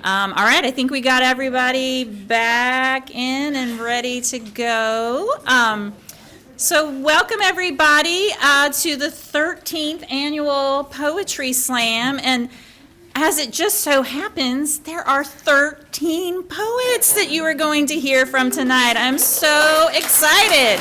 All right, I think we got everybody back in and ready to go. So welcome everybody to the 13th annual Poetry Slam. And as it just so happens, there are 13 poets that you are going to hear from tonight. I'm so excited.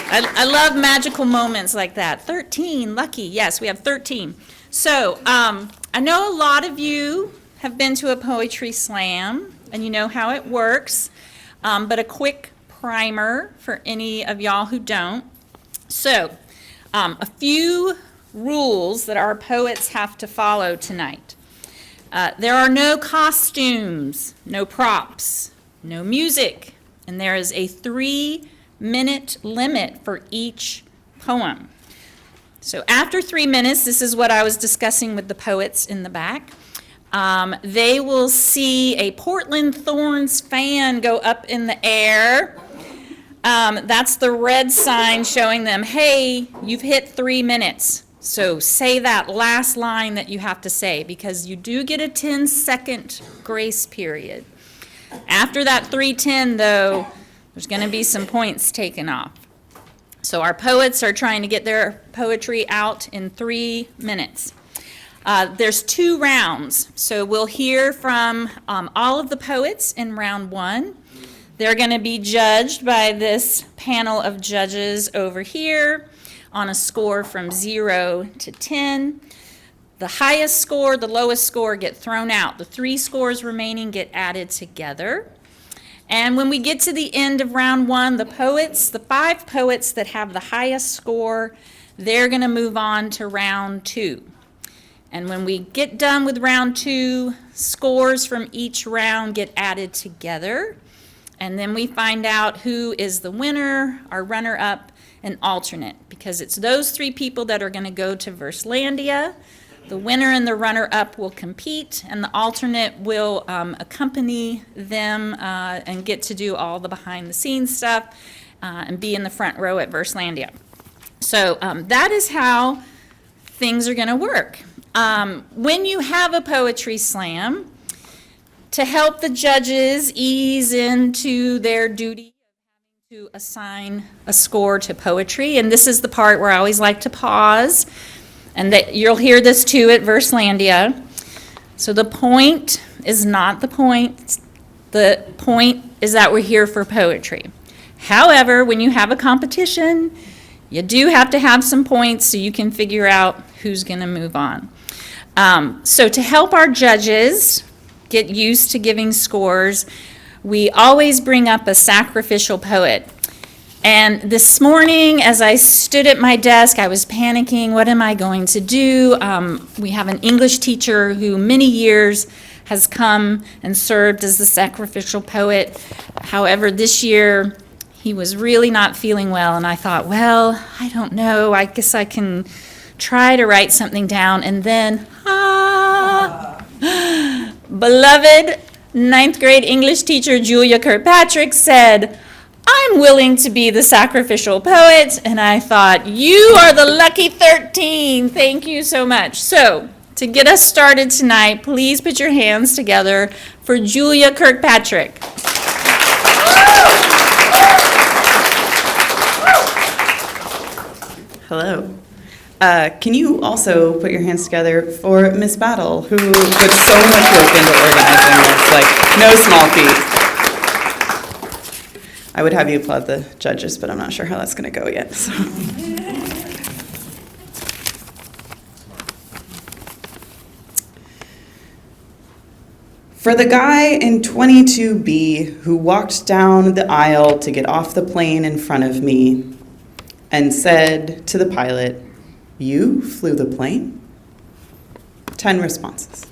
I love magical moments like that. 13, lucky. Yes, we have 13. So I know a lot of you have been to a poetry slam, and you know how it works, but a quick primer for any of y'all who don't. So a few rules that our poets have to follow tonight. There are no costumes, no props, no music, and there is a 3-minute limit for each poem. So after 3 minutes, this is what I was discussing with the poets in the back, they will see a Portland Thorns fan go up in the air. That's the red sign showing them, hey, you've hit 3 minutes. So say that last line that you have to say, because you do get a 10-second grace period. After that 3:10, though, there's going to be some points taken off. So our poets are trying to get their poetry out in 3 minutes. There's 2 rounds. So we'll hear from all of the poets in round 1. They're going to be judged by this panel of judges over here on a score from 0 to 10. The highest score, the lowest score get thrown out. The 3 scores remaining get added together. And when we get to the end of round 1, the 5 poets that have the highest score, they're going to move on to round 2. And when we get done with round 2, scores from each round get added together. And then we find out who is the winner, our runner-up, and alternate, because it's those 3 people that are going to go to Verslandia. The winner and the runner-up will compete, and the alternate will accompany them and get to do all the behind-the-scenes stuff and be in the front row at Verslandia. So that is how things are going to work. When you have a poetry slam, to help the judges ease into their duty to assign a score to poetry, and this is the part where I always like to pause, and that you'll hear this too at Verslandia. So the point is not the point. The point is that we're here for poetry. However, when you have a competition, you do have to have some points so you can figure out who's going to move on. So to help our judges get used to giving scores, we always bring up a sacrificial poet. And this morning, as I stood at my desk, I was panicking. What am I going to do? We have an English teacher who many years has come and served as the sacrificial poet. However, this year, he was really not feeling well. And I thought, well, I don't know. I guess I can try to write something down. And then, beloved 9th grade English teacher Julia Kirkpatrick said, I'm willing to be the sacrificial poet. And I thought, you are the lucky 13. Thank you so much. So to get us started tonight, please put your hands together for Julia Kirkpatrick. Hello. Can you also put your hands together for Miss Battle, who put so much work into organizing this, like no small feat. I would have you applaud the judges, but I'm not sure how that's going to go yet. So. For the guy in 22B who walked down the aisle to get off the plane in front of me and said to the pilot, "You flew the plane?" 10 responses.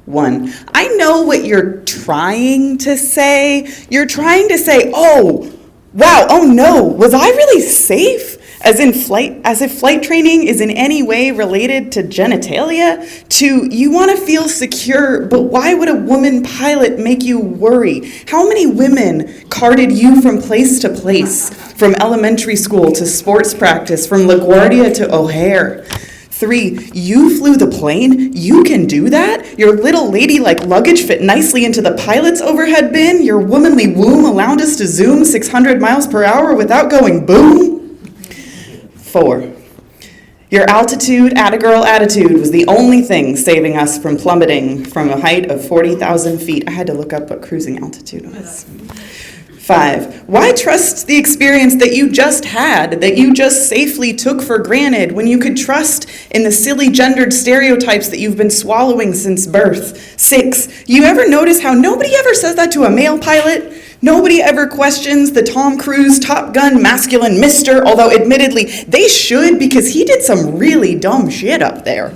1, I know what you're trying to say. You're trying to say, oh, wow, oh no, was I really safe? As if flight training is in any way related to genitalia? To, you want to feel secure, but why would a woman pilot make you worry? How many women carted you from place to place, from elementary school to sports practice, from LaGuardia to O'Hare? 3, you flew the plane? You can do that? Your little ladylike luggage fit nicely into the pilot's overhead bin? Your womanly womb allowed us to zoom 600 miles per hour without going boom? 4, your altitude, attagirl attitude was the only thing saving us from plummeting from a height of 40,000 feet. I had to look up what cruising altitude was. 5, why trust the experience that you just had, that you just safely took for granted when you could trust in the silly gendered stereotypes that you've been swallowing since birth? 6, you ever notice how nobody ever says that to a male pilot? Nobody ever questions the Tom Cruise Top Gun masculine mister, although admittedly they should because he did some really dumb shit up there.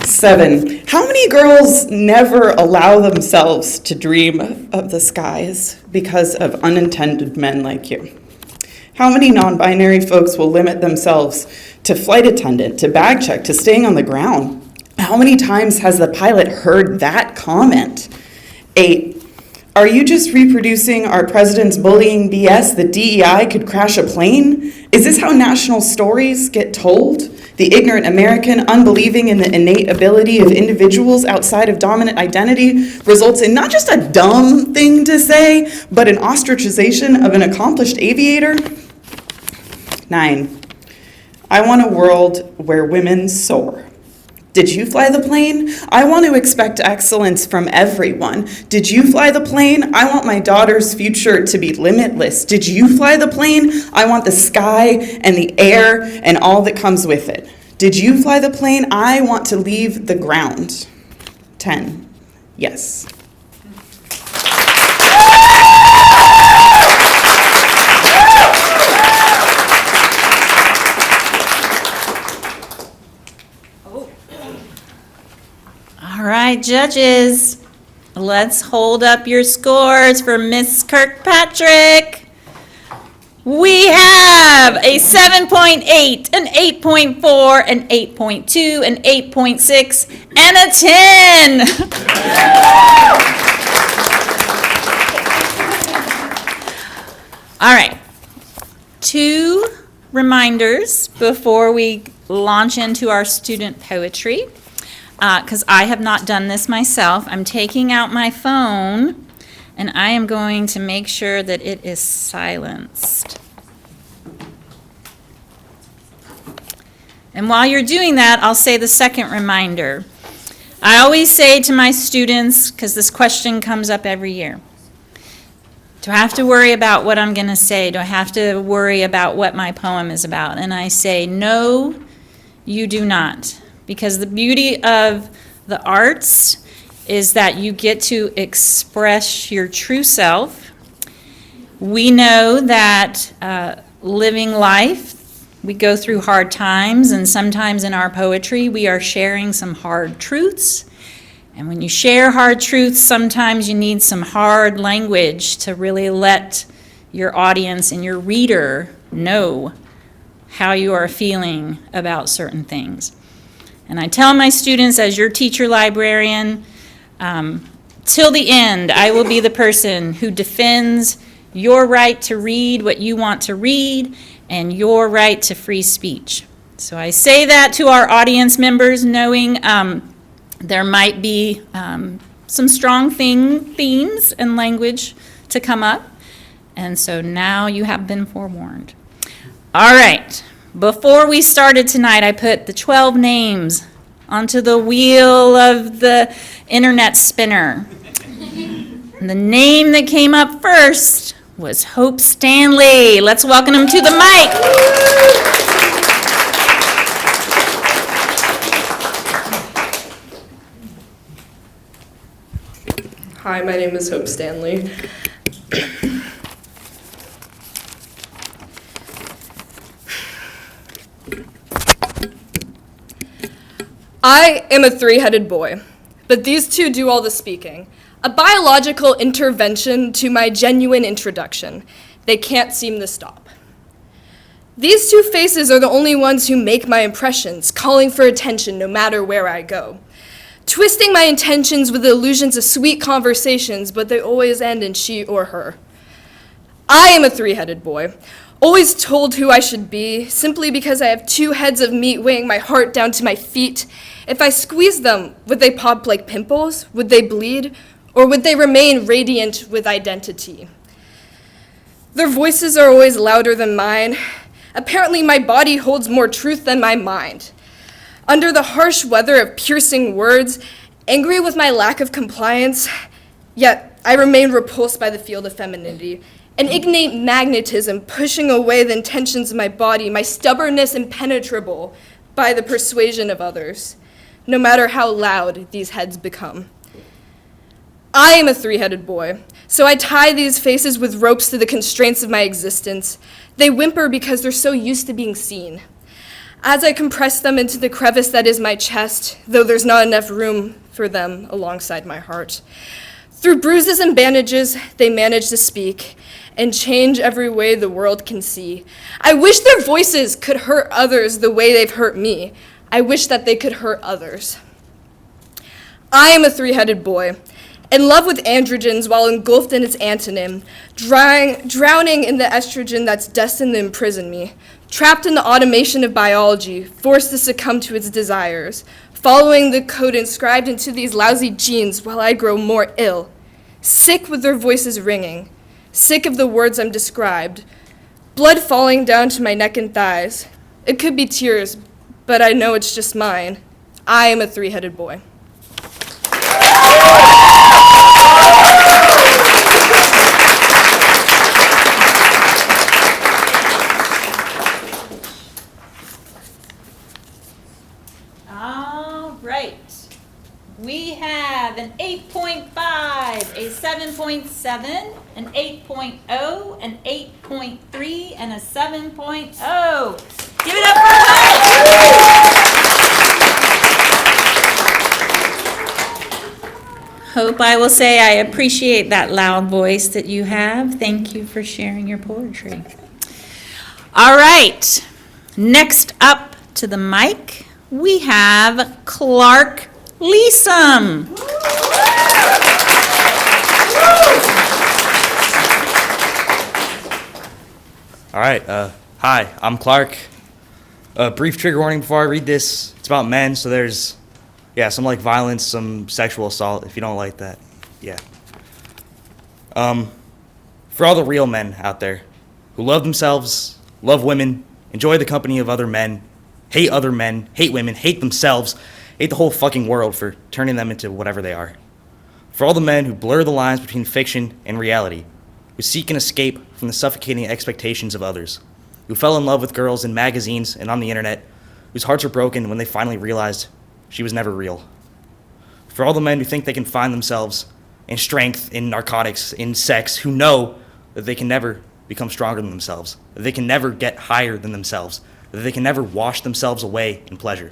7, how many girls never allow themselves to dream of the skies because of unintended men like you? How many non-binary folks will limit themselves to flight attendant, to bag check, to staying on the ground? How many times has the pilot heard that comment? 8, are you just reproducing our president's bullying BS that DEI could crash a plane? Is this how national stories get told? The ignorant American unbelieving in the innate ability of individuals outside of dominant identity results in not just a dumb thing to say, but an ostracization of an accomplished aviator? 9, I want a world where women soar. Did you fly the plane? I want to expect excellence from everyone. Did you fly the plane? I want my daughter's future to be limitless. Did you fly the plane? I want the sky and the air and all that comes with it. Did you fly the plane? I want to leave the ground. 10, yes. All right, judges, let's hold up your scores for Miss Kirkpatrick. We have a 7.8, an 8.4, an 8.2, an 8.6, and a 10. All right, 2 reminders before we launch into our student poetry. Because I have not done this myself. I'm taking out my phone, and I am going to make sure that it is silenced. And while you're doing that, I'll say the second reminder. I always say to my students, because this question comes up every year, do I have to worry about what I'm going to say? Do I have to worry about what my poem is about? And I say, no, you do not. Because the beauty of the arts is that you get to express your true self. We know that living life, we go through hard times, and sometimes in our poetry we are sharing some hard truths. And when you share hard truths, sometimes you need some hard language to really let your audience and your reader know how you are feeling about certain things. And I tell my students, as your teacher librarian, till the end, I will be the person who defends your right to read what you want to read and your right to free speech. So I say that to our audience members, knowing there might be some strong themes and language to come up. And so now you have been forewarned. All right. Before we started tonight, I put the 12 names onto the wheel of the internet spinner. And the name that came up first was Hope Stanley. Let's welcome him to the mic. Hi, my name is Hope Stanley. I am a three-headed boy, but these two do all the speaking. A biological intervention to my genuine introduction. They can't seem to stop. These two faces are the only ones who make my impressions, calling for attention no matter where I go. Twisting my intentions with the illusions of sweet conversations, but they always end in she or her. I am a three-headed boy, Always told who I should be, simply because I have 2 heads of meat weighing my heart down to my feet. If I squeeze them, would they pop like pimples? Would they bleed? Or would they remain radiant with identity? Their voices are always louder than mine. Apparently, my body holds more truth than my mind. Under the harsh weather of piercing words, angry with my lack of compliance, yet I remain repulsed by the field of femininity. An innate magnetism pushing away the intentions of my body, my stubbornness impenetrable by the persuasion of others, no matter how loud these heads become. I am a 3-headed boy, so I tie these faces with ropes to the constraints of my existence. They whimper because they're so used to being seen. As I compress them into the crevice that is my chest, though there's not enough room for them alongside my heart. Through bruises and bandages, they manage to speak and change every way the world can see. I wish their voices could hurt others the way they've hurt me. I wish that they could hurt others. I am a 3-headed boy, in love with androgens while engulfed in its antonym, drowning in the estrogen that's destined to imprison me, trapped in the automation of biology, forced to succumb to its desires, following the code inscribed into these lousy genes while I grow more ill, sick with their voices ringing, sick of the words I'm described, blood falling down to my neck and thighs. It could be tears, but I know it's just mine. I am a 3-headed boy. All right. We have an 8.5, a 7.7, an 8.0, an 8.3, and a 7.0. Give it up for Hope I will say I appreciate that loud voice that you have. Thank you for sharing your poetry. All right. Next up to the mic, we have Clark Leesom. All right. Hi, I'm Clark. Brief trigger warning before I read this. It's about men, so there's, some like violence, some sexual assault, if you don't like that. Yeah. For all the real men out there who love themselves, love women, enjoy the company of other men, hate women, hate themselves, hate the whole fucking world for turning them into whatever they are. For all the men who blur the lines between fiction and reality, who seek an escape from the suffocating expectations of others, who fell in love with girls in magazines and on the internet, whose hearts were broken when they finally realized she was never real. For all the men who think they can find themselves in strength, in narcotics, in sex, who know that they can never become stronger than themselves, that they can never get higher than themselves, that they can never wash themselves away in pleasure.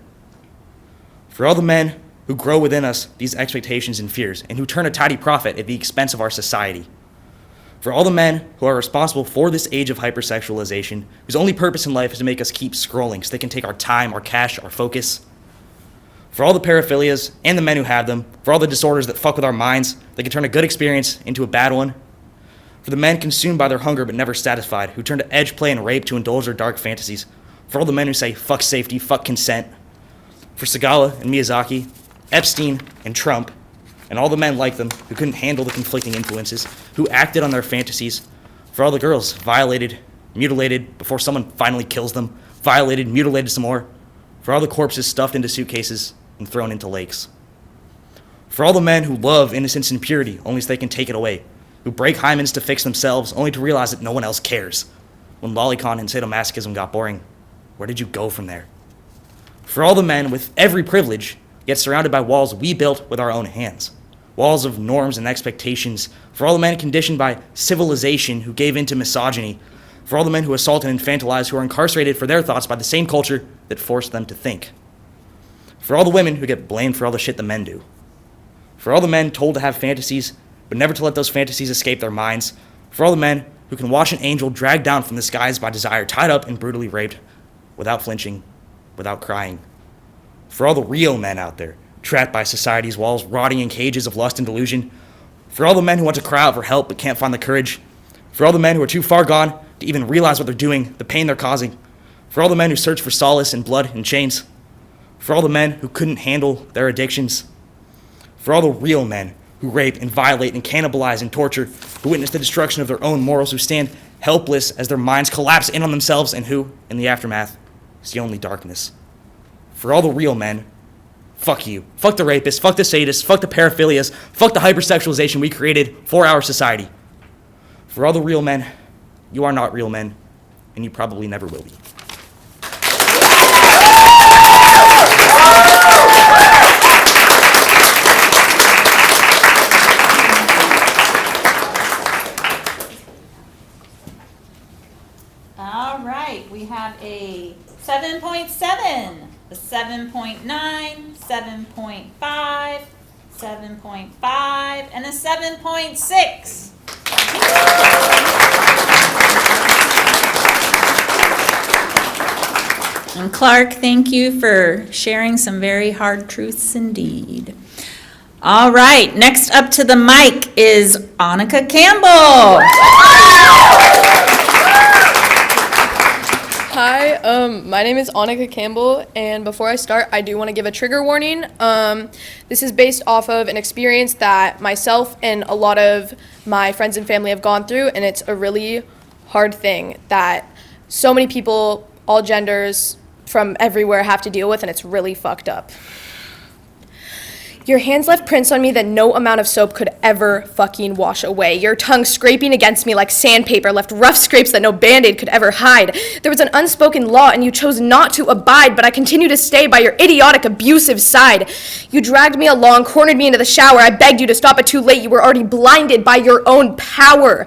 For all the men who grow within us these expectations and fears, and who turn a tidy profit at the expense of our society. For all the men who are responsible for this age of hypersexualization, whose only purpose in life is to make us keep scrolling so they can take our time, our cash, our focus. For all the paraphilias and the men who have them, for all the disorders that fuck with our minds, they can turn a good experience into a bad one. For the men consumed by their hunger but never satisfied, who turn to edge play and rape to indulge their dark fantasies. For all the men who say fuck safety, fuck consent. For Segala and Miyazaki, Epstein and Trump, and all the men like them who couldn't handle the conflicting influences, who acted on their fantasies. For all the girls violated, mutilated before someone finally kills them, violated, mutilated some more. For all the corpses stuffed into suitcases and thrown into lakes. For all the men who love innocence and purity only so they can take it away, who break hymens to fix themselves only to realize that no one else cares. When lolicon and sadomasochism got boring, where did you go from there? For all the men with every privilege, yet surrounded by walls we built with our own hands. Walls of norms and expectations. For all the men conditioned by civilization who gave in to misogyny. For all the men who assault and infantilize, who are incarcerated for their thoughts by the same culture that forced them to think. For all the women who get blamed for all the shit the men do. For all the men told to have fantasies, but never to let those fantasies escape their minds. For all the men who can watch an angel dragged down from the skies by desire, tied up and brutally raped, without flinching, without crying. For all the real men out there, trapped by society's walls, rotting in cages of lust and delusion. For all the men who want to cry out for help but can't find the courage. For all the men who are too far gone to even realize what they're doing, the pain they're causing. For all the men who search for solace in blood and chains. For all the men who couldn't handle their addictions. For all the real men who rape and violate and cannibalize and torture, who witness the destruction of their own morals, who stand helpless as their minds collapse in on themselves, and who, in the aftermath, see only darkness. For all the real men, fuck you. Fuck the rapists, fuck the sadists, fuck the paraphilias, fuck the hypersexualization we created for our society. For all the real men, you are not real men, and you probably never will be. All right, we have a 7.7, a 7.9, 7.5, 7.5, and a 7.6. And Clark, thank you for sharing some very hard truths indeed. All right, next up to the mic is Annika Campbell. Hi, my name is Annika Campbell, and before I start, I do want to give a trigger warning. This is based off of an experience that myself and a lot of my friends and family have gone through, and it's a really hard thing that so many people, all genders, from everywhere have to deal with, and it's really fucked up. Your hands left prints on me that no amount of soap could ever fucking wash away. Your tongue scraping against me like sandpaper left rough scrapes that no Band-Aid could ever hide. There was an unspoken law and you chose not to abide, but I continue to stay by your idiotic, abusive side. You dragged me along, cornered me into the shower. I begged you to stop, but too late. You were already blinded by your own power.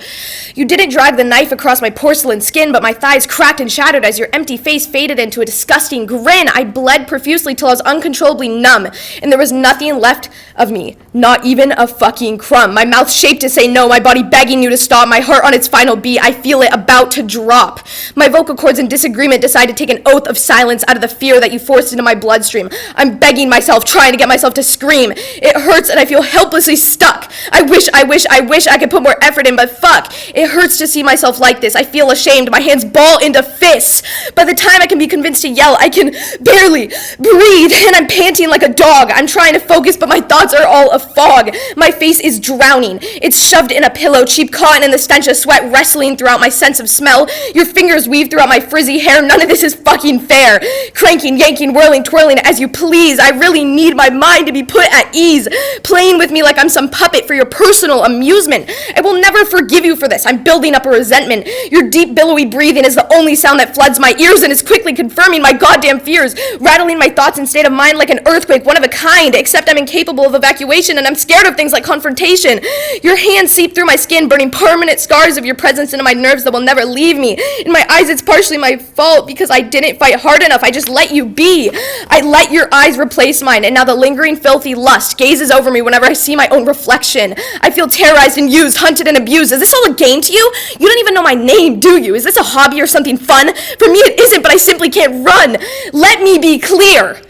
You didn't drag the knife across my porcelain skin, but my thighs cracked and shattered as your empty face faded into a disgusting grin. I bled profusely till I was uncontrollably numb, and there was nothing left of me, not even a fucking crumb. My mouth shaped to say no, my body begging you to stop, my heart on its final beat. I feel it about to drop. My vocal cords in disagreement decide to take an oath of silence out of the fear that you forced into my bloodstream. I'm begging myself, trying to get myself to scream. It hurts and I feel helplessly stuck. I wish I could put more effort in, but fuck. It hurts to see myself like this. I feel ashamed. My hands ball into fists. By the time I can be convinced to yell, I can barely breathe, and I'm panting like a dog. I'm trying to focus, but my thoughts are all a fog. My face is drowning. It's shoved in a pillow, cheap cotton and the stench of sweat wrestling throughout my sense of smell. Your fingers weave throughout my frizzy hair. None of this is fucking fair. Cranking, yanking, whirling, twirling as you please. I really need my mind to be put at ease. Playing with me like I'm some puppet for your personal amusement. I will never forgive you for this. I'm building up a resentment. Your deep, billowy breathing is the only sound that floods my ears and is quickly confirming my goddamn fears, rattling my thoughts and state of mind like an earthquake, one of a kind, except I'm incapable of evacuation and I'm scared of things like confrontation. Your hands seep through my skin, burning permanent scars of your presence into my nerves that will never leave me. In my eyes, it's partially my fault because I didn't fight hard enough. I just let you be. I let your eyes replace mine, and now the lingering, filthy lust gazes over me whenever I see my own reflection. I feel terrorized and used, hunted and abused. Is this all a game to you? You don't even know my name, do you? Is this a hobby or something fun? For me, it isn't, but I simply can't run. Let me be clear.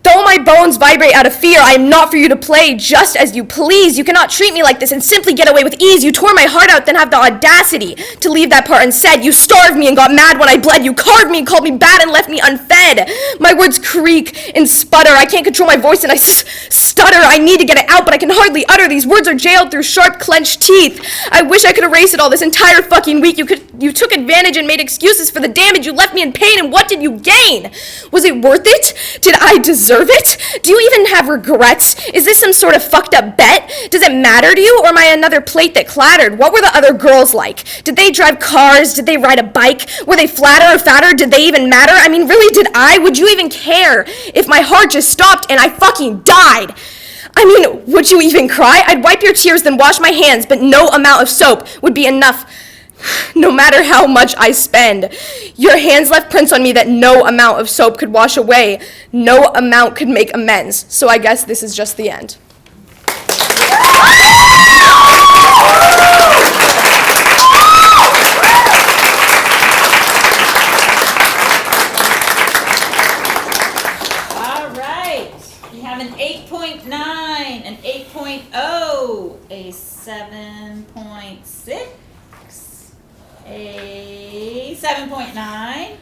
Though my bones vibrate out of fear, I am not for you to play just as you please. You cannot treat me like this and simply get away with ease. You tore my heart out, then have the audacity to leave that part unsaid. You starved me and got mad when I bled. You carved me and called me bad and left me unfed. My words creak and sputter. I can't control my voice and I stutter. I need to get it out, but I can hardly utter. These words are jailed through sharp, clenched teeth. I wish I could erase it all this entire fucking week. You took advantage and made excuses for the damage. You left me in pain, and what did you gain? Was it worth it? Did I deserve it? Do you even have regrets? Is this some sort of fucked up bet? Does it matter to you, or am I another plate that clattered? What were the other girls like? Did they drive cars? Did they ride a bike? Were they flatter or fatter? Did they even matter? I mean, really, did I? Would you even care if my heart just stopped and I fucking died? I mean, would you even cry? I'd wipe your tears, then wash my hands, but no amount of soap would be enough. No matter how much I spend. Your hands left prints on me that no amount of soap could wash away. No amount could make amends. So I guess this is just the end. All right, we have an 8.9, an 8.0, a 7.6, a 7.9,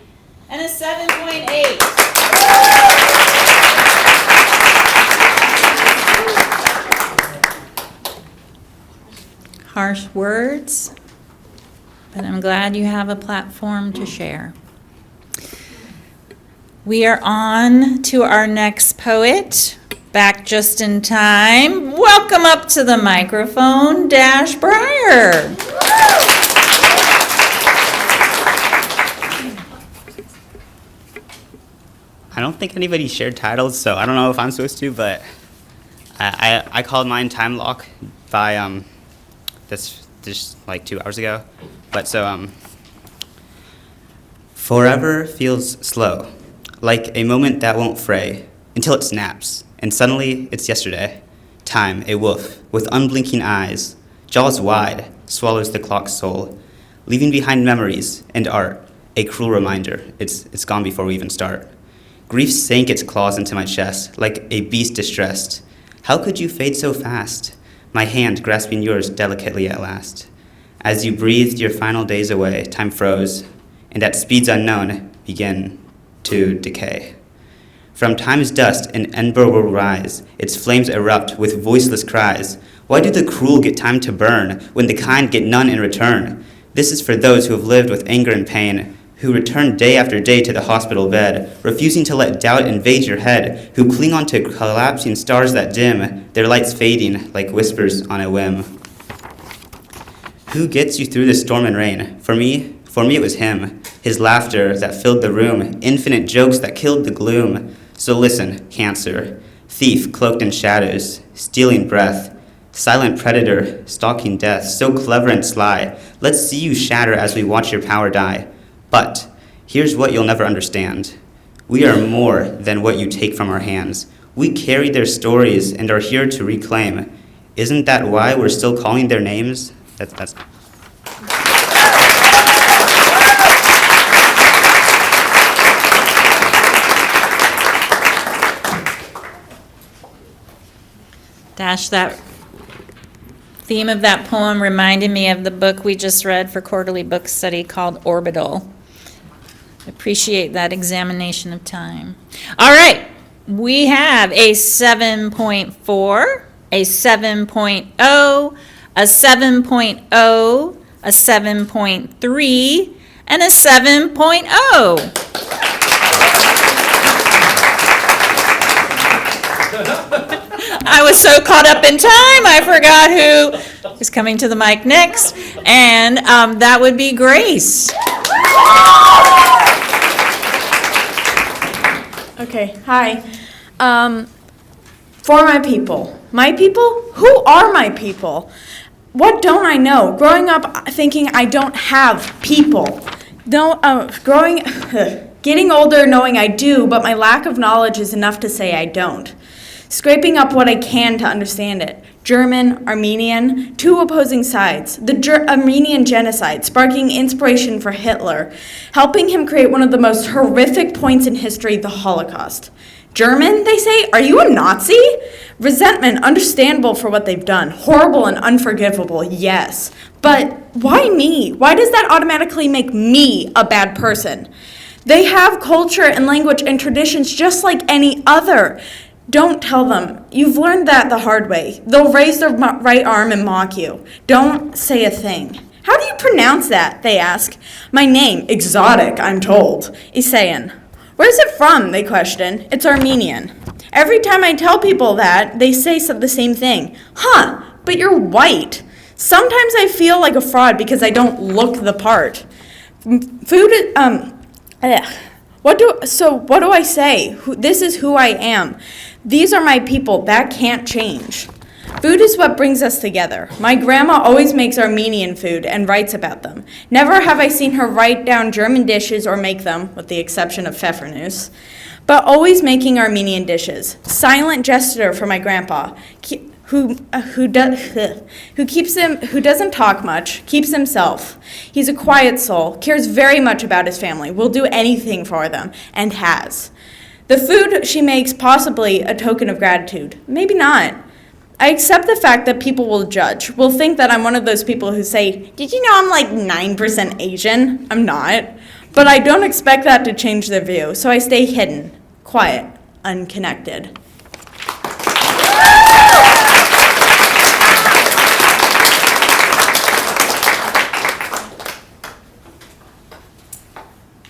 and a 7.8. Harsh words, but I'm glad you have a platform to share. We are on to our next poet. Back just in time. Welcome up to the microphone, Dash Breyer. I don't think anybody shared titles, so I don't know if I'm supposed to, but I called mine Time Lock by this just like 2 hours ago. But so forever feels slow, like a moment that won't fray until it snaps, and suddenly it's yesterday. Time, a wolf with unblinking eyes, jaws wide, swallows the clock's soul, leaving behind memories and art, a cruel reminder. It's gone before we even start. Grief sank its claws into my chest, like a beast distressed. How could you fade so fast? My hand grasping yours delicately at last. As you breathed your final days away, time froze, and at speeds unknown began to decay. From time's dust an ember will rise, its flames erupt with voiceless cries. Why do the cruel get time to burn, when the kind get none in return? This is for those who have lived with anger and pain, who return day after day to the hospital bed, refusing to let doubt invade your head, who cling on to collapsing stars that dim, their lights fading like whispers on a whim. Who gets you through the storm and rain? For me it was him, his laughter that filled the room, infinite jokes that killed the gloom. So listen, cancer, thief cloaked in shadows, stealing breath, silent predator, stalking death, so clever and sly. Let's see you shatter as we watch your power die. But here's what you'll never understand. We are more than what you take from our hands. We carry their stories and are here to reclaim. Isn't that why we're still calling their names? That's Dash, that theme of that poem reminded me of the book we just read for Quarterly Book Study called Orbital. Appreciate that examination of time. All right, we have a 7.4, a 7.0, a 7.0, a 7.3, and a 7.0. I was so caught up in time, I forgot who is coming to the mic next, and that would be Grace. Okay, hi. For my people. My people? Who are my people? What don't I know? Growing up thinking I don't have people. Getting older knowing I do, but my lack of knowledge is enough to say I don't. Scraping up what I can to understand it. German, Armenian, two opposing sides. The Armenian genocide, sparking inspiration for Hitler, helping him create one of the most horrific points in history, the Holocaust. German, they say? Are you a Nazi? Resentment, understandable for what they've done. Horrible and unforgivable, yes. But why me? Why does that automatically make me a bad person? They have culture and language and traditions just like any other. Don't tell them. You've learned that the hard way. They'll raise their right arm and mock you. Don't say a thing. How do you pronounce that? They ask. My name, exotic, I'm told, Isayan. Where's it from? They question. It's Armenian. Every time I tell people that, they say the same thing. Huh, but you're white. Sometimes I feel like a fraud because I don't look the part. What do I say? This is who I am. These are my people. That can't change. Food is what brings us together. My grandma always makes Armenian food and writes about them. Never have I seen her write down German dishes or make them, with the exception of pfeffernuss, but always making Armenian dishes. Silent gesture for my grandpa, who doesn't talk much, keeps himself. He's a quiet soul, cares very much about his family, will do anything for them, and has. The food she makes possibly a token of gratitude, maybe not. I accept the fact that people will judge, will think that I'm one of those people who say, "Did you know I'm like 9% Asian?" I'm not. But I don't expect that to change their view, so I stay hidden, quiet, unconnected.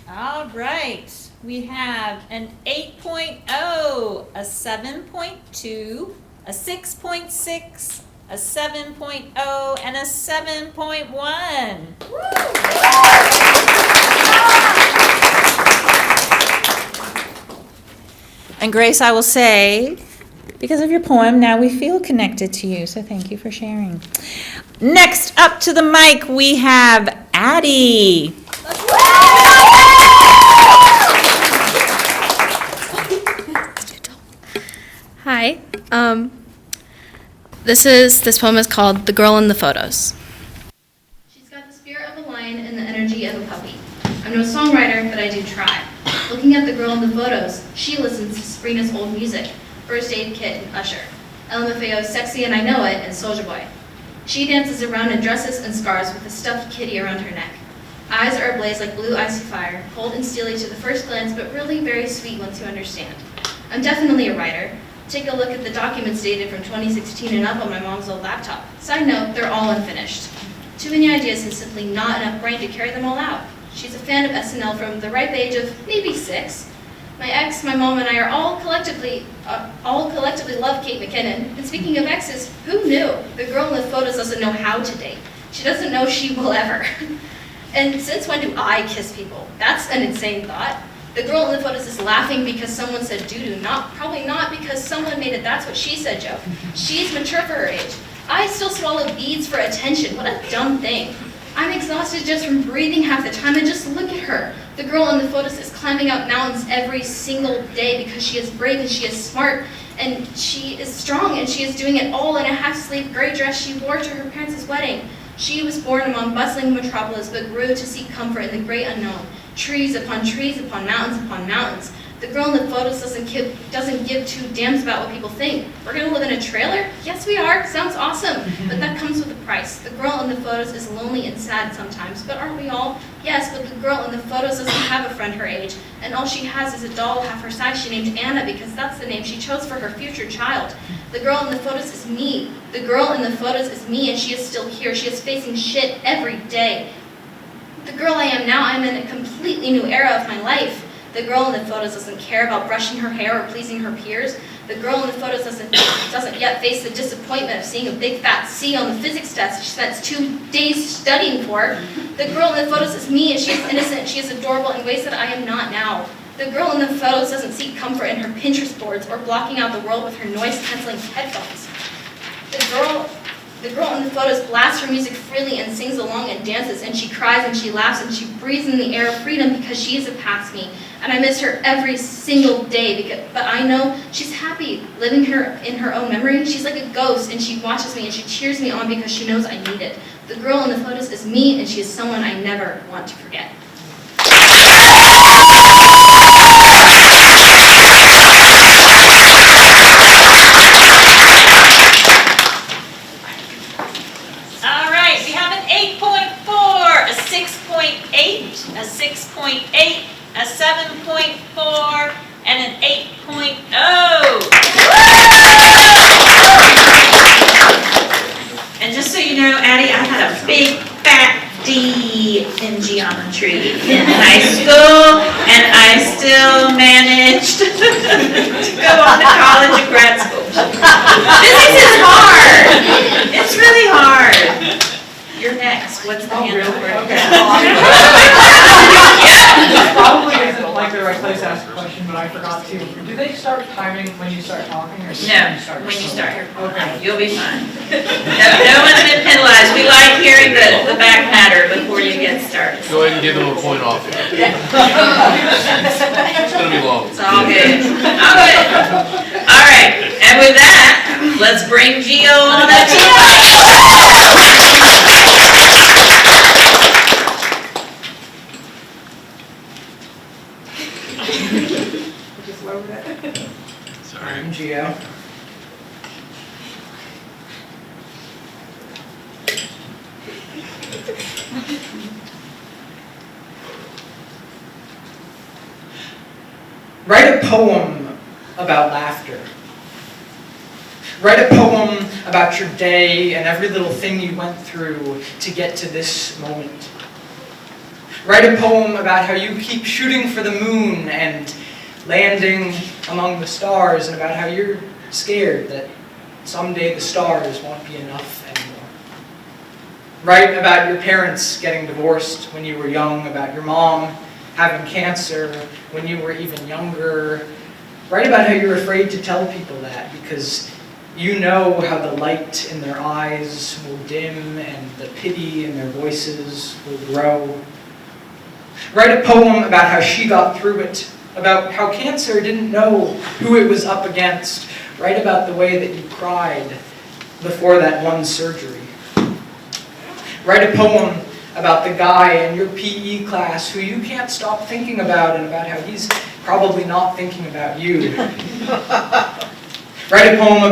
All right, we have an 8.0, a 7.2, a 6.6, a 7.0, and a 7.1. And Grace, I will say, because of your poem, now we feel connected to you, so thank you for sharing. Next up to the mic, we have Addie. Hi. This poem is called "The Girl in the Photos." She's got the spirit of a lion and the energy of a puppy. I'm no songwriter, but I do try. Looking at the girl in the photos, she listens to Sabrina's old music, First Aid Kit and Usher, LMFAO's Sexy and I Know It, and Soulja Boy. She dances around in dresses and scarves with a stuffed kitty around her neck. Eyes are ablaze like blue icy fire, cold and steely to the first glance, but really very sweet once you understand. I'm definitely a writer. Take a look at the documents dated from 2016 and up on my mom's old laptop. Side note, they're all unfinished. Too many ideas and simply not enough brain to carry them all out. She's a fan of SNL from the ripe age of maybe 6. My ex, my mom, and I are all collectively love Kate McKinnon. And speaking of exes, who knew? The girl in the photos doesn't know how to date. She doesn't know she will ever. And since when do I kiss people? That's an insane thought. The girl in the photos is laughing because someone said doo-doo, probably not because someone made it that's what she said joke. She's mature for her age. I still swallow beads for attention. What a dumb thing. I'm exhausted just from breathing half the time, and just look at her. The girl in the photos is climbing up mountains every single day because she is brave and she is smart and she is strong, and she is doing it all in a half-sleeve gray dress she wore to her parents' wedding. She was born among bustling metropolis but grew to seek comfort in the great unknown. Trees upon mountains upon mountains. The girl in the photos doesn't give two damns about what people think. We're gonna live in a trailer? Yes, we are. Sounds awesome. But that comes with a price. The girl in the photos is lonely and sad sometimes, but aren't we all? Yes, but the girl in the photos doesn't have a friend her age, and all she has is a doll half her size she named Anna because that's the name she chose for her future child. The girl in the photos is me. The girl in the photos is me, and she is still here. She is facing shit every day. The girl I am now, I'm in a completely new era of my life. The girl in the photos doesn't care about brushing her hair or pleasing her peers. The girl in the photos doesn't yet face the disappointment of seeing a big fat C on the physics test she spends 2 days studying for. The girl in the photos is me, and she is innocent, she is adorable in ways that I am not now. The girl in the photos doesn't seek comfort in her Pinterest boards or blocking out the world with her noise-canceling headphones. The girl in the photos blasts her music freely and sings along and dances, and she cries and she laughs and she breathes in the air of freedom because she is a past me. And I miss her every single day, but I know she's happy living in her own memory. She's like a ghost, and she watches me and she cheers me on because she knows I need it. The girl in the photos is me, and she is someone I never want to forget. All right, we have an 8.4, a 6.8, a 6.8, a 7.4, and an 8.0. And just so you know, Addie, I had a big fat D in geometry in high school, and I still managed to go on to college and grad school. Physics is hard. It's really hard. You're next. What's the handle for it? Okay. Probably isn't like the right place to ask a question, but I forgot to. Do they start timing when you start talking, or No, when you start. Okay. You'll be fine. No one's been penalized. We like hearing the back matter before you get started. Go ahead and give them a point off here. It's gonna be long. It's all good. All good. All right, and with that, let's bring Gio on up to the mic. Sorry. I'm Gio. Write a poem about laughter. Write a poem about your day and every little thing you went through to get to this moment. Write a poem about how you keep shooting for the moon and landing among the stars, and about how you're scared that someday the stars won't be enough anymore. Write about your parents getting divorced when you were young, about your mom having cancer when you were even younger. Write about how you're afraid to tell people that because you know how the light in their eyes will dim and the pity in their voices will grow. Write a poem about how she got through it, about how cancer didn't know who it was up against. Write about the way that you cried before that one surgery. Write a poem about the guy in your PE class who you can't stop thinking about and about how he's probably not thinking about you. Write a poem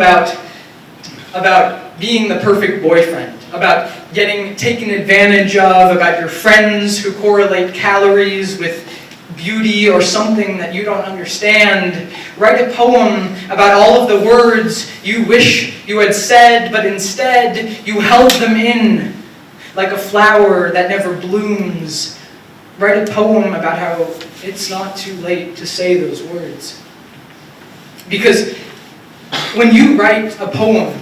about being the perfect boyfriend, about getting taken advantage of, about your friends who correlate calories with beauty or something that you don't understand. Write a poem about all of the words you wish you had said, but instead you held them in like a flower that never blooms. Write a poem about how it's not too late to say those words. Because when you write a poem,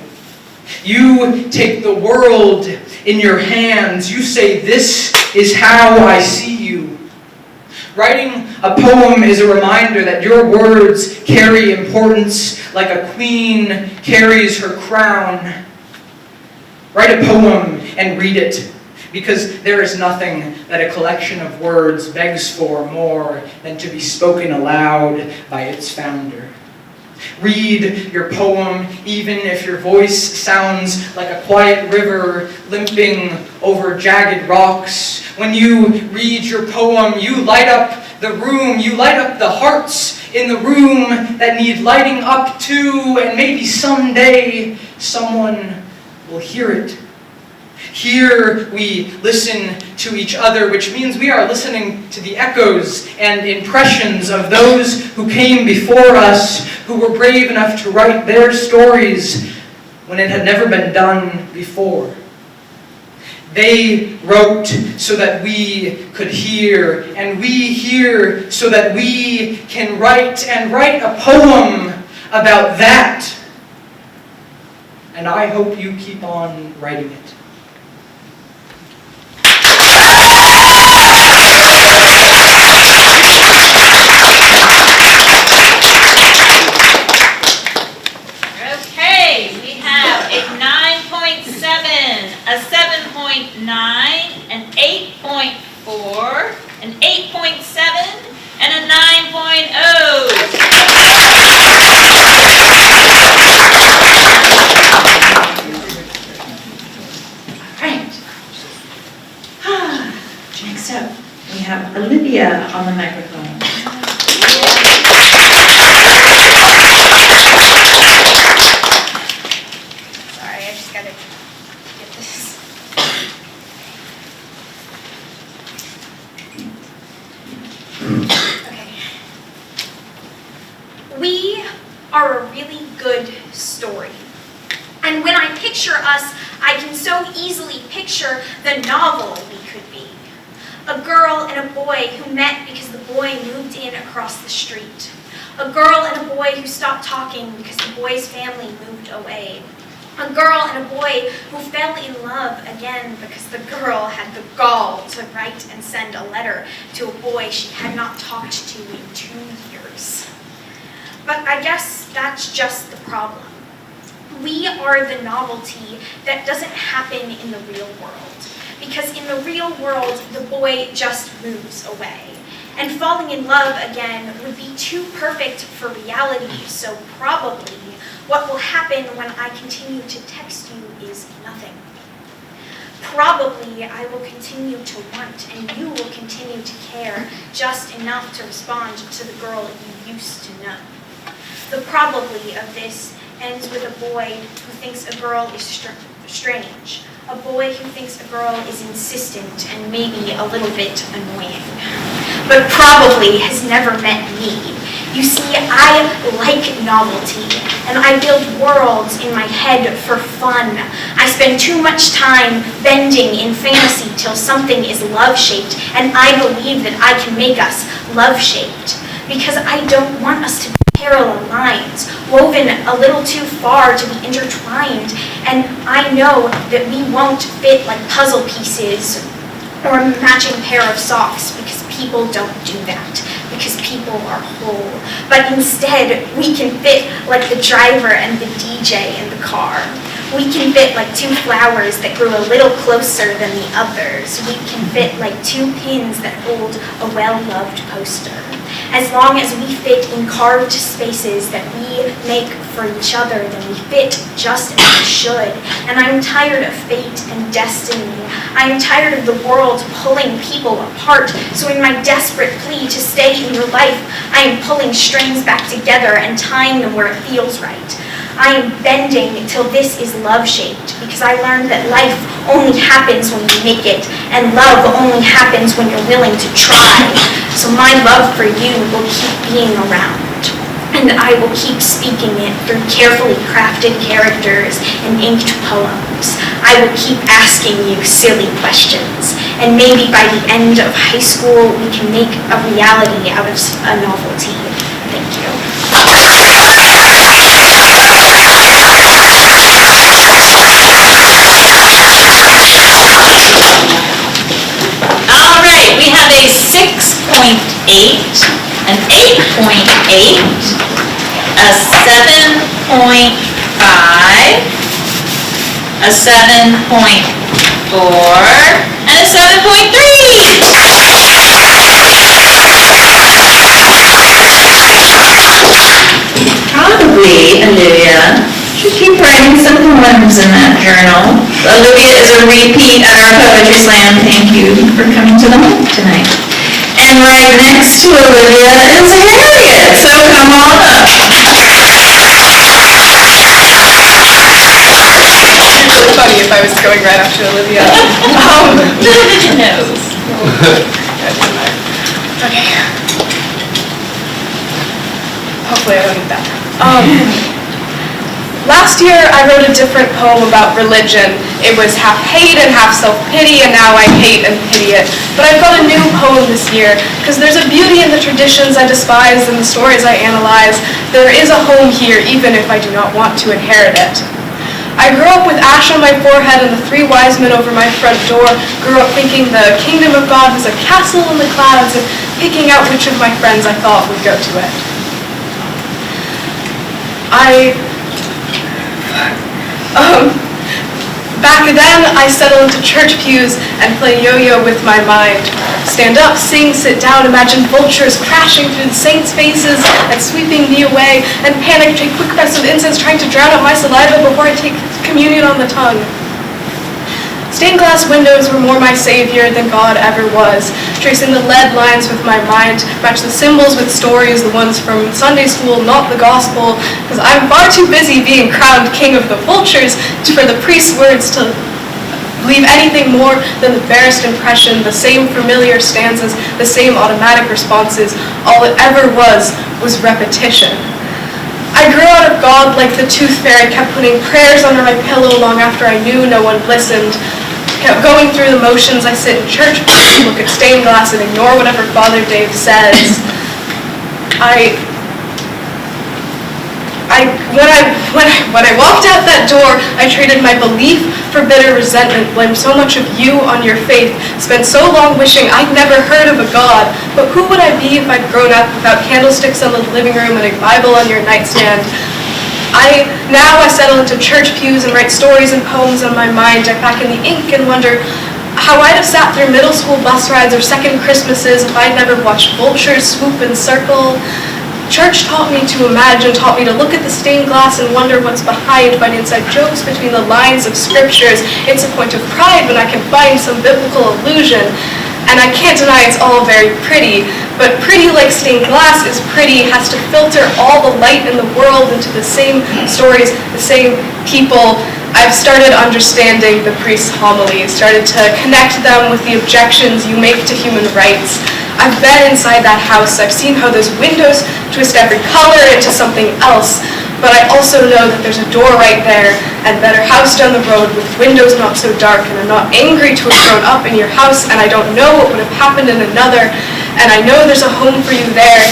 you take the world in your hands. You say, "This is how I see you." Writing a poem is a reminder that your words carry importance like a queen carries her crown. Write a poem and read it, because there is nothing that a collection of words begs for more than to be spoken aloud by its founder. Read your poem even if your voice sounds like a quiet river limping over jagged rocks. When you read your poem, you light up the room, you light up the hearts in the room that need lighting up too, and maybe someday someone will hear it. Here we listen to each other, which means we are listening to the echoes and impressions of those who came before us, who were brave enough to write their stories when it had never been done before. They wrote so that we could hear, and we hear so that we can write, and write a poem about that. And I hope you keep on writing it. Okay, we have a 9.7, a 7.9, an 8.4, an 8.7, and a 9.0. Next up, we have Olivia on the microphone. Sorry, I just gotta get this. Okay. We are a really good story. And when I picture us, I can so easily picture the novel we could be. A girl and a boy who met because the boy moved in across the street. A girl and a boy who stopped talking because the boy's family moved away. A girl and a boy who fell in love again because the girl had the gall to write and send a letter to a boy she had not talked to in 2 years. But I guess that's just the problem. We are the novelty that doesn't happen in the real world. Because in the real world, the boy just moves away. And falling in love again would be too perfect for reality, so probably what will happen when I continue to text you is nothing. Probably I will continue to want, and you will continue to care just enough to respond to the girl you used to know. The probably of this ends with a boy who thinks a girl is strange. A boy who thinks a girl is insistent and maybe a little bit annoying. But probably has never met me. You see, I like novelty, and I build worlds in my head for fun. I spend too much time bending in fantasy till something is love-shaped, and I believe that I can make us love-shaped. Because I don't want us to be parallel lines, woven a little too far to be intertwined, and I know that we won't fit like puzzle pieces or a matching pair of socks, because people don't do that, because people are whole. But instead, we can fit like the driver and the DJ in the car. We can fit like two flowers that grew a little closer than the others. We can fit like two pins that hold a well-loved poster. As long as we fit in carved spaces that we make for each other, then we fit just as we should. And I'm tired of fate and destiny. I'm tired of the world pulling people apart. So in my desperate plea to stay in your life, I am pulling strings back together and tying them where it feels right. I am bending till this is love-shaped, because I learned that life only happens when you make it, and love only happens when you're willing to try. So my love for you will keep being around, and I will keep speaking it through carefully crafted characters and inked poems. I will keep asking you silly questions, and maybe by the end of high school, we can make a reality out of a novelty. Thank you. All right, we have a 6.8, an 8.8, a 7.5, a 7.4, and a 7.3. Probably, Olivia, should keep writing some poems in that journal. Olivia is a repeat at our Poetry Slam. Thank you for coming to the home tonight. And right next to Olivia is Harriet, so come on up. It'd be really funny if I was going right after Olivia. Little did you know. Okay. Hopefully I don't need that. Last year I wrote a different poem about religion. It was half hate and half self-pity, and now I hate and pity it. But I've got a new poem this year, because there's a beauty in the traditions I despise and the stories I analyze. There is a home here, even if I do not want to inherit it. I grew up with ash on my forehead and the three wise men over my front door. Grew up thinking the kingdom of God was a castle in the clouds, and picking out which of my friends I thought would go to it. Back then, I settle into church pews and play yo-yo with my mind. Stand up, sing, sit down, imagine vultures crashing through the saints' faces and sweeping me away, and panic, take quick breaths of incense, trying to drown out my saliva before I take communion on the tongue. Stained glass windows were more my savior than God ever was, tracing the lead lines with my mind, match the symbols with stories, the ones from Sunday school, not the gospel, because I'm far too busy being crowned king of the vultures for the priest's words to leave anything more than the barest impression, the same familiar stanzas, the same automatic responses. All it ever was repetition. I grew out of God like the tooth fairy, kept putting prayers under my pillow long after I knew no one listened. Kept going through the motions. I sit in church, look at stained glass, and ignore whatever Father Dave says. When I walked out that door, I traded my belief for bitter resentment, blamed so much of you on your faith, spent so long wishing I'd never heard of a God. But who would I be if I'd grown up without candlesticks in the living room and a Bible on your nightstand? Now I settle into church pews and write stories and poems on my mind. I pack in the ink and wonder how I'd have sat through middle school bus rides or second Christmases if I'd never watched vultures swoop and circle. Church taught me to imagine, taught me to look at the stained glass and wonder what's behind, find inside jokes between the lines of scriptures. It's a point of pride when I can find some biblical allusion. And I can't deny it's all very pretty, but pretty like stained glass is pretty, has to filter all the light in the world into the same stories, the same people. I've started understanding the priest's homilies, started to connect them with the objections you make to human rights. I've been inside that house. I've seen how those windows twist every color into something else. But I also know that there's a door right there and that a house down the road with windows not so dark, and I'm not angry to have grown up in your house, and I don't know what would have happened in another, and I know there's a home for you there,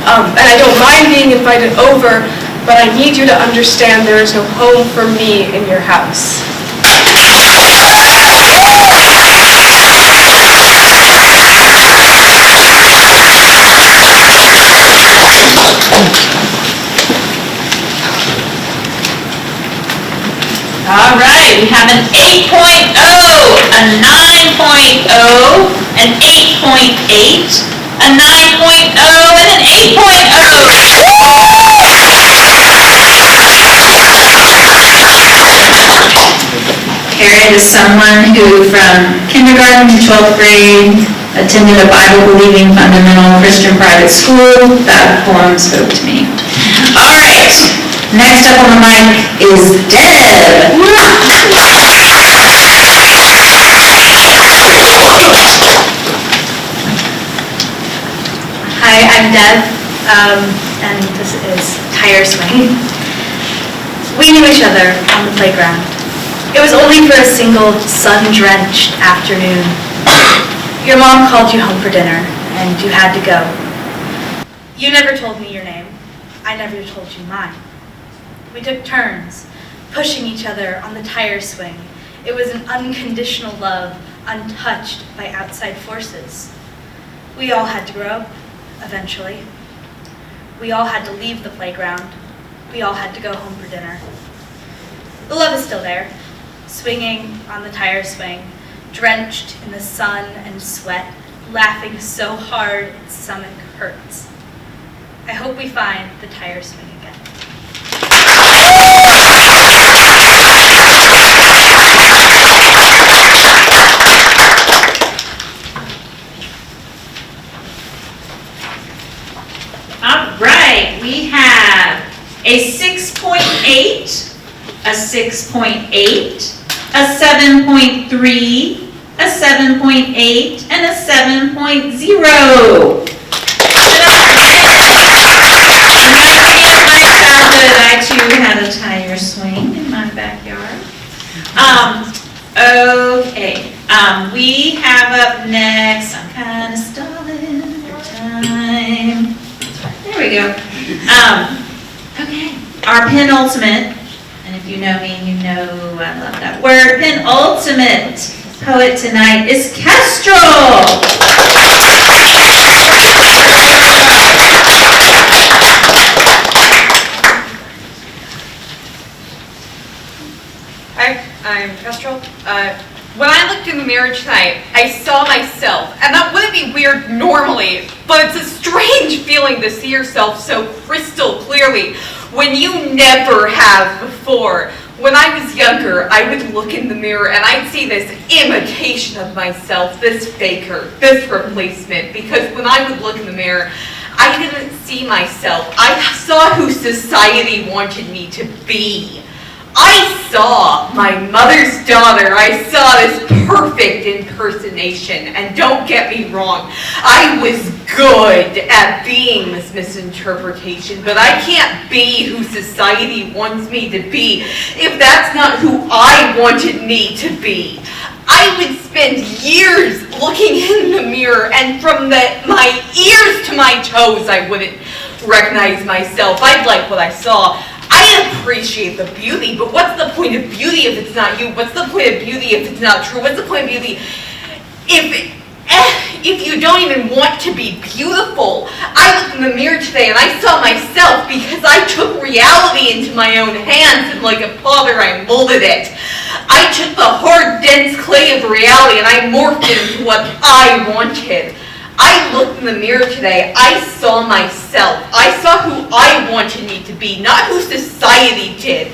and I don't mind being invited over, but I need you to understand there is no home for me in your house. All right, we have an 8.0, a 9.0, an 8.8, a 9.0, and an 8.0. Harriet is someone who from kindergarten to 12th grade attended a Bible-believing fundamental Christian private school. That poem spoke to me. All right. Next up on the mic is Deb. Hi, I'm Deb, and this is Tire Swing. We knew each other on the playground. It was only for a single sun-drenched afternoon. Your mom called you home for dinner, and you had to go. You never told me your name. I never told you mine. We took turns, pushing each other on the tire swing. It was an unconditional love, untouched by outside forces. We all had to grow up, eventually. We all had to leave the playground. We all had to go home for dinner. The love is still there, swinging on the tire swing, drenched in the sun and sweat, laughing so hard its stomach hurts. I hope we find the tire swing again. All right, we have a 6.8, a 6.8, a 7.3, a 7.8, and a 7.0. I too had a tire swing in my backyard. Okay, we have up next, I'm kind of stalling for time. There we go. Okay, our penultimate, and if you know me, you know I love that word, penultimate poet tonight is Kestrel. Hi, I'm Kestrel. When I looked in the mirror tonight, I saw myself, and that wouldn't be weird normally, but it's a strange feeling to see yourself so crystal clearly when you never have before. When I was younger, I would look in the mirror and I'd see this imitation of myself, this faker, this replacement, because when I would look in the mirror, I didn't see myself. I saw who society wanted me to be. I saw my mother's daughter. I saw this perfect impersonation. And don't get me wrong, I was good at being this misinterpretation, but I can't be who society wants me to be if that's not who I wanted me to be. I would spend years looking in the mirror, and from my ears to my toes, I wouldn't recognize myself. I'd like what I saw. I appreciate the beauty, but what's the point of beauty if it's not you? What's the point of beauty if it's not true? What's the point of beauty if you don't even want to be beautiful? I looked in the mirror today and I saw myself because I took reality into my own hands, and like a potter I molded it. I took the hard, dense clay of reality and I morphed it into what I wanted. I looked in the mirror today, I saw myself. I saw who I wanted me to be, not who society did.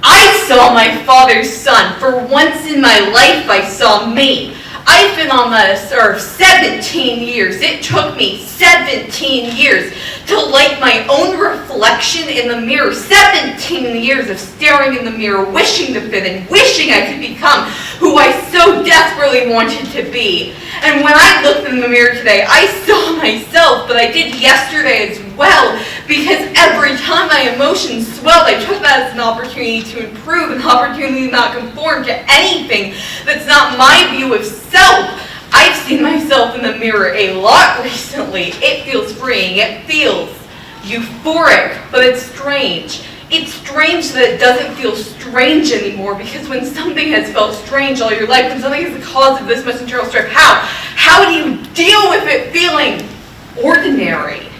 I saw my father's son. For once in my life, I saw me. I've been on this earth 17 years. It took me 17 years to like my own reflection in the mirror. 17 years of staring in the mirror, wishing to fit in, wishing I could become who I so desperately wanted to be. And when I looked in the mirror today, I saw myself, but I did yesterday as well, because every time my emotions swelled, I took that as an opportunity to improve, an opportunity to not conform to anything that's not my view of self. I've seen myself in the mirror a lot recently. It feels freeing, it feels euphoric, but it's strange. It's strange that it doesn't feel strange anymore, because when something has felt strange all your life, when something is the cause of this much internal strife, how do you deal with it feeling ordinary?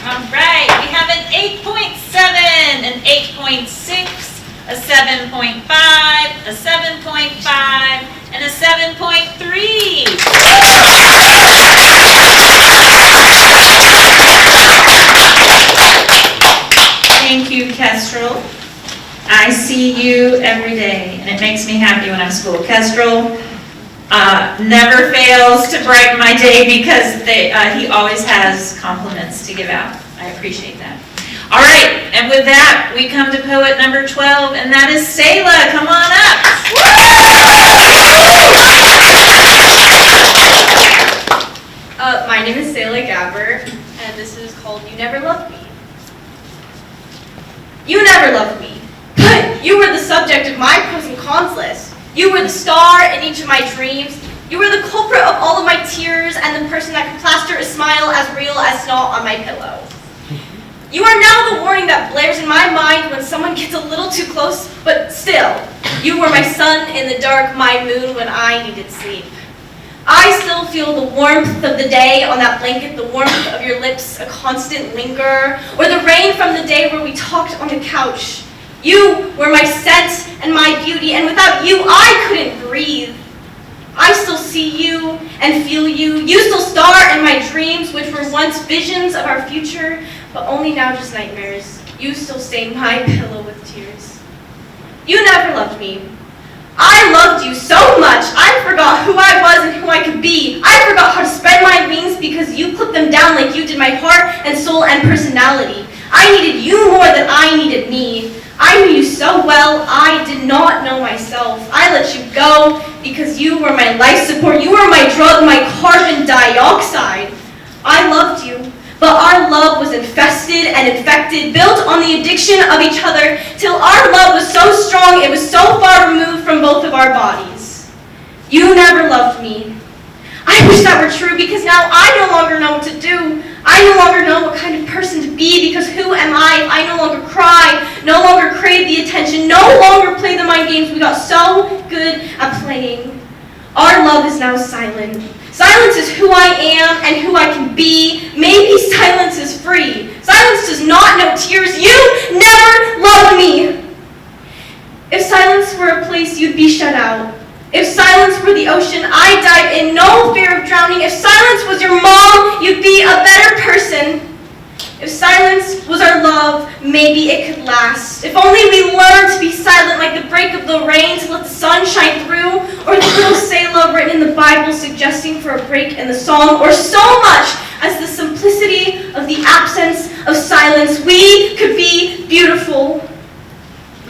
All right, we have an 8.7, an 8.6, a 7.5, a 7.5, and a 7.3. Thank you, Kestrel. I see you every day, and it makes me happy when I'm at school. Kestrel never fails to brighten my day because he always has compliments to give out. I appreciate that. All right, and with that, we come to poet number 12, and that is Selah. Come on up. My name is Selah Gabbert, and this is called You Never Loved Me. You never loved me, but you were the subject of my pros and cons list. You were the star in each of my dreams. You were the culprit of all of my tears and the person that could plaster a smile as real as snot on my pillow. You are now the warning that blares in my mind when someone gets a little too close, but still, you were my sun in the dark, my moon when I needed sleep. I still feel the warmth of the day on that blanket, the warmth of your lips, a constant linger, or the rain from the day where we talked on the couch. You were my scent and my beauty, and without you, I couldn't breathe. I still see you and feel you. You still star in my dreams, which were once visions of our future, but only now just nightmares. You still stain my pillow with tears. You never loved me. I loved you so much, I forgot who I was and who I could be. I forgot how to spread my wings because you clipped them down like you did my heart and soul and personality. I needed you more than I needed me. I knew you so well, I did not know myself. I let you go because you were my life support. You were my drug, my carbon dioxide. I loved you, but our love was infested and infected, built on the addiction of each other, till our love was so strong it was so far removed from both of our bodies. You never loved me. I wish that were true, because now I no longer know what to do. I no longer know what kind of person to be, because who am I if I no longer cry, no longer crave the attention, no longer play the mind games we got so good at playing? Our love is now silent. Silence is who I am and who I can be. Maybe silence is free. Silence does not know tears. You never loved me. If silence were a place, you'd be shut out. If silence were the ocean, I'd dive in, no fear of drowning. If silence was your mom, you'd be a better person. If silence was our love, maybe it could last. If only we learned to be silent like the break of the rain to let the sun shine through, or the little Selah written in the Bible suggesting for a break in the song, or so much as the simplicity of the absence of silence, we could be beautiful.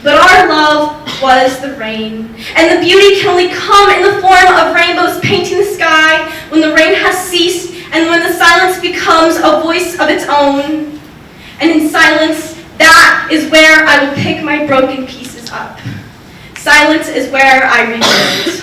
But our love was the rain, and the beauty can only come in the form of rainbows painting the sky when the rain has ceased and when the silence becomes a voice of its own. And in silence, that is where I will pick my broken pieces up. Silence is where I rebuild.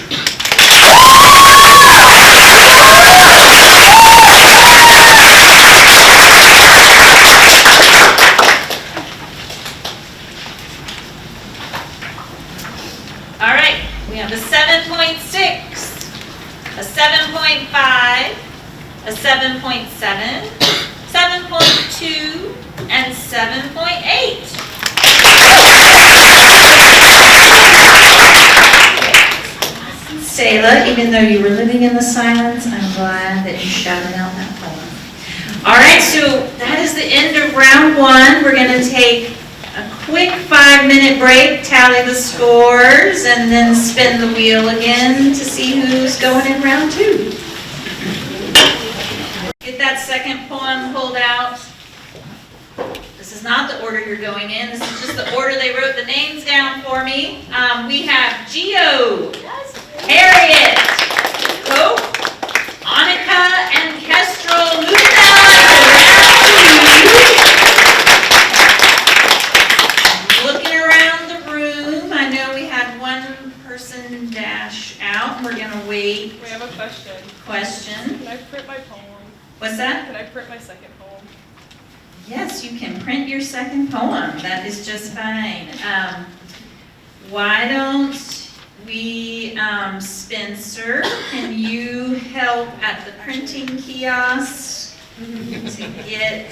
All right, we have a 7.6, a 7.5, a 7.7, 7.2, and 7.8. Selah, even though you were living in the silence, I'm glad that you shouted out that poem. All right, so that is the end of round one. We're going to take a quick 5-minute break, tally the scores, and then spin the wheel again to see who's going in round two. Get that second poem pulled out. This is not the order you're going in. This is just the order they wrote the names down for me. We have Gio, Harriet, Hope, Annika, and Kestrel. Moving on to round 2. Looking around the room, I know we had one person dash out. We're going to wait. We have a question. Question. Can I print my poem? What's that? Can I print my second poem? Yes, you can print your second poem. That is just fine. Why don't we, Spencer, can you help at the printing kiosk to get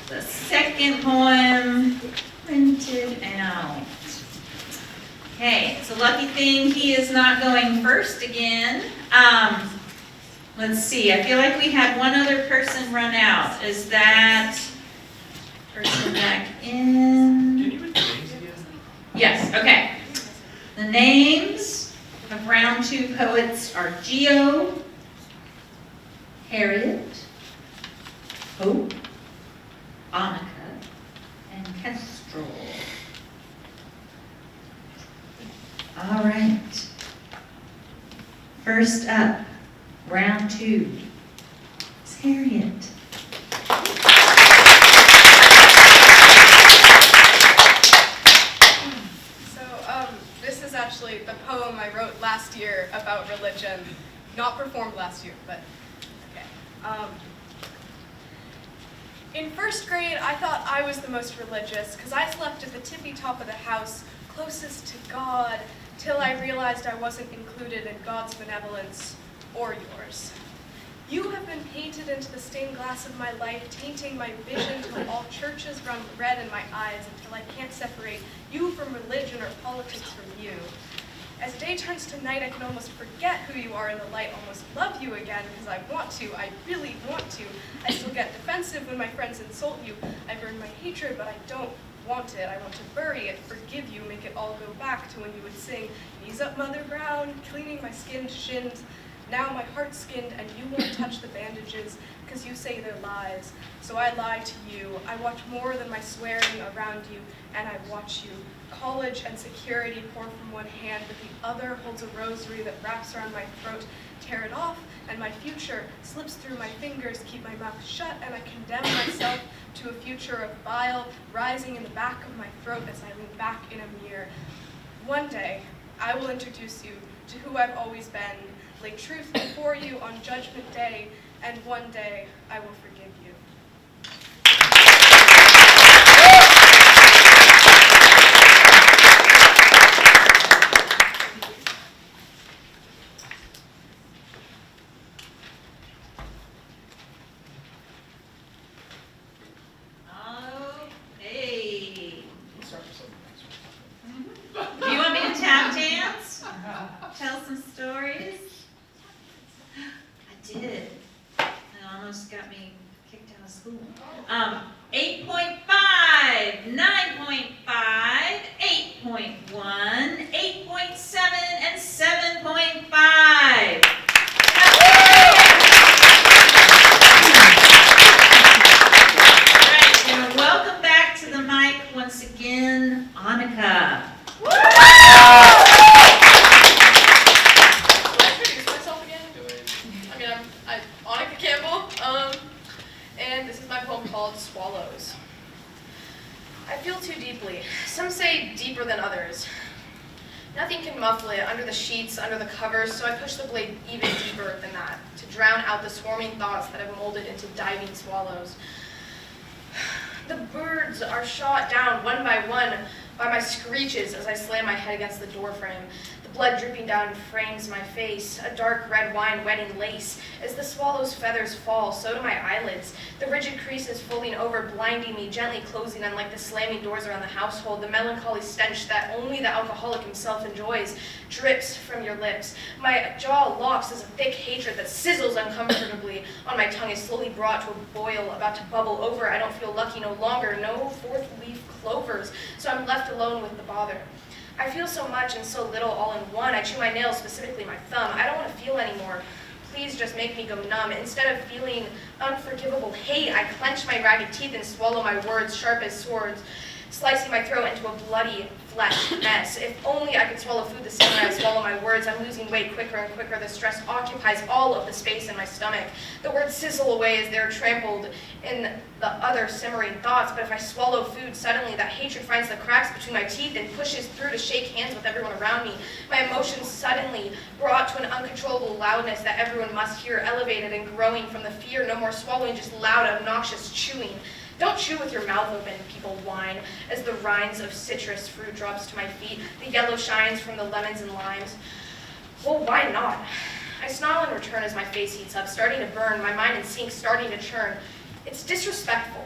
the second poem printed out? Okay, it's a lucky thing he is not going first again. Let's see, I feel like we had one other person run out. Is that person back in? Yes, okay. The names of round 2 poets are Gio, Harriet, Hope, Annika, and Kestrel. All right. First up, round 2 is Harriet. This is actually the poem I wrote last year about religion. Not performed last year, but okay. In first grade, I thought I was the most religious because I slept at the tippy top of the house, closest to God, till I realized I wasn't included in God's benevolence or yours. You have been painted into the stained glass of my life, tainting my vision till all churches run red in my eyes until I can't separate you from religion or politics from you. As day turns to night, I can almost forget who you are in the light, almost love you again because I want to, I really want to. I still get defensive when my friends insult you. I've earned my hatred, but I don't want it. I want to bury it, forgive you, make it all go back to when you would sing, "Knees up, Mother Brown," cleaning my skinned shins. Now my heart's skinned and you won't touch the bandages because you say they're lies. So I lie to you. I watch more than my swearing around you, and I watch you. College and security pour from one hand, but the other holds a rosary that wraps around my throat. Tear it off, and my future slips through my fingers. Keep my mouth shut, and I condemn myself to a future of bile rising in the back of my throat as I lean back in a mirror. One day, I will introduce you to who I've always been, lay truth before you on Judgment Day, and one day I will forgive you. Okay. Do you want me to tap dance? Tell some stories? I did. It almost got me kicked out of school. 8.5, 9.5, 8.1, 8.7, and 7.5. Welcome back to the mic once again, Annika. Will I introduce myself again? I'm Annika Campbell, and this is my poem called Swallows. I feel too deeply. Some say deeper than others. Nothing can muffle it under the sheets, under the covers, so I push the blade even deeper than that, to drown out the swarming thoughts that have molded into diving swallows. The birds are shot down one by my screeches as I slam my head against the door frame. The The blood dripping down frames my face, a dark red wine wet in lace. As the swallow's feathers fall, so do my eyelids. The rigid creases folding over, blinding me, gently closing unlike the slamming doors around the household. The melancholy stench that only the alcoholic himself enjoys drips from your lips. My jaw locks as a thick hatred that sizzles uncomfortably on my tongue is slowly brought to a boil, about to bubble over. I don't feel lucky no longer, no fourth leaf clovers, so I'm left alone with the bother. I feel so much and so little all in one. I chew my nails, specifically my thumb. I don't want to feel anymore. Please just make me go numb. Instead of feeling unforgivable hate, I clench my ragged teeth and swallow my words sharp as swords, slicing my throat into a bloody flesh mess. If only I could swallow food the same way I swallow my words. I'm losing weight quicker and quicker. The stress occupies all of the space in my stomach. The words sizzle away as they're trampled in the other simmering thoughts. But if I swallow food, suddenly that hatred finds the cracks between my teeth and pushes through to shake hands with everyone around me. My emotions suddenly brought to an uncontrollable loudness that everyone must hear, elevated and growing from the fear. No more swallowing, just loud, obnoxious chewing. Don't chew with your mouth open, people whine, as the rinds of citrus fruit drops to my feet, the yellow shines from the lemons and limes. Well, why not? I snarl in return as my face heats up, starting to burn, my mind in sync starting to churn. It's disrespectful.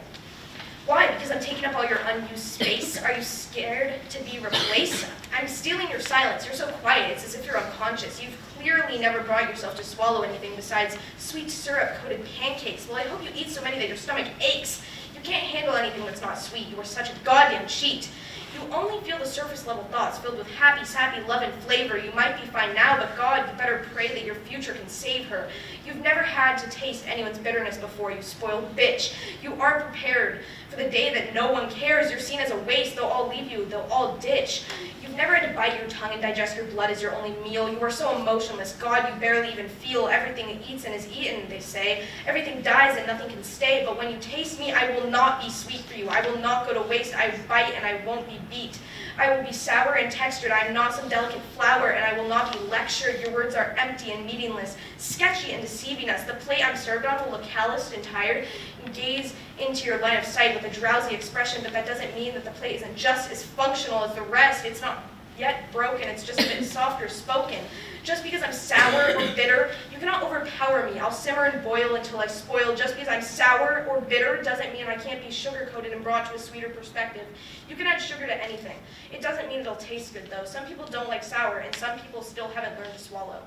Why? Because I'm taking up all your unused space? Are you scared to be replaced? I'm stealing your silence. You're so quiet, it's as if you're unconscious. You've clearly never brought yourself to swallow anything besides sweet syrup-coated pancakes. Well, I hope you eat so many that your stomach aches. You can't handle anything that's not sweet. You are such a goddamn cheat. You only feel the surface level thoughts filled with happy, sappy love and flavor. You might be fine now, but God, you better pray that your future can save her. You've never had to taste anyone's bitterness before, you spoiled bitch. You aren't prepared for the day that no one cares. You're seen as a waste. They'll all leave you. They'll all ditch. You've never had to bite your tongue and digest your blood as your only meal. You are so emotionless. God, you barely even feel. Everything eats and is eaten, they say. Everything dies and nothing can stay. But when you taste me, I will not be sweet for you. I will not go to waste. I bite and I won't be beat. I will be sour and textured. I am not some delicate flower, and I will not be lectured. Your words are empty and meaningless, sketchy and deceiving us. The plate I'm served on will look calloused and tired and gaze into your line of sight with a drowsy expression, but that doesn't mean that the plate isn't just as functional as the rest. It's not yet broken, it's just a bit softer spoken. Just because I'm sour or bitter, you cannot overpower me. I'll simmer and boil until I spoil. Just because I'm sour or bitter doesn't mean I can't be sugar-coated and brought to a sweeter perspective. You can add sugar to anything. It doesn't mean it'll taste good, though. Some people don't like sour, and some people still haven't learned to swallow.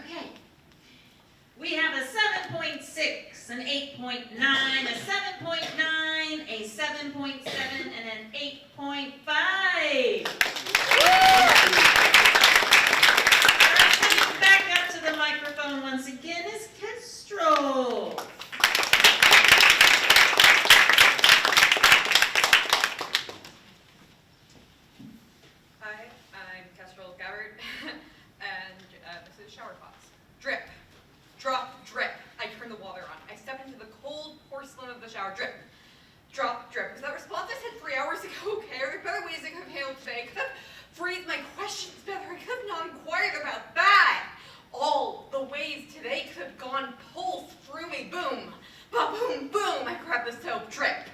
Okay. We have a 7.6, an 8.9, a 7.9, a 7.7, and an 8.5. Back up to the microphone once again is Kestrel. Hi, I'm Kestrel Goward, and this is shower thoughts. Drip, drop, drip. I turn the water on. I step into the cold porcelain of the shower. Drip, drop, drip. Was that response I said 3 hours ago okay? Are there better ways I could have handled today? I could have phrased my questions better. I could have not inquired about that. All the ways today could have gone pulse through me. Boom, ba-boom, boom. I grab the soap. Drip,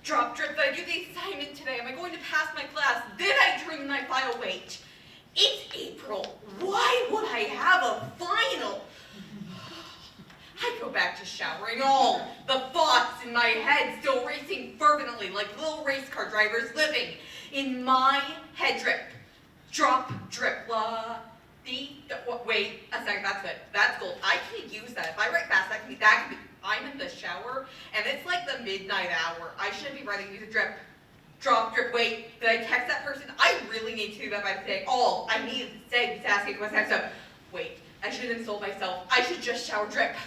drop, drip. Did I do the assignment today? Am I going to pass my class? Did I turn in my file? Wait. It's April. Why would I have a final? I go back to showering, all the thoughts in my head still racing fervently like little race car drivers living in my head. Drip, drop, drip, la, dee, wait a second, that's it. That's gold. I can use that. If I write fast, that can be, I'm in the shower, and it's like the midnight hour. I should be writing music. Drip, drop, drip, wait, did I text that person? I really need to do that by today. All I needed to say was asking for my text up. Wait, I should insult myself. I should just shower. Drip,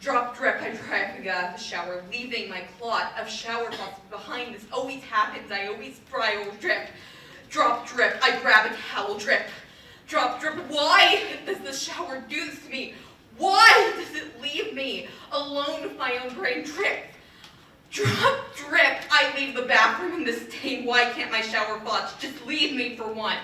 drop, drip. I try to get out of the shower, leaving my clot of shower thoughts behind. This always happens. I always cry. Drip, drop, drip. I grab a towel. Drip, drop, drip. Why does the shower do this to me? Why does it leave me alone with my own brain? Drip, drop, drip. I leave the bathroom in the stain. Why can't my shower thoughts just leave me for once?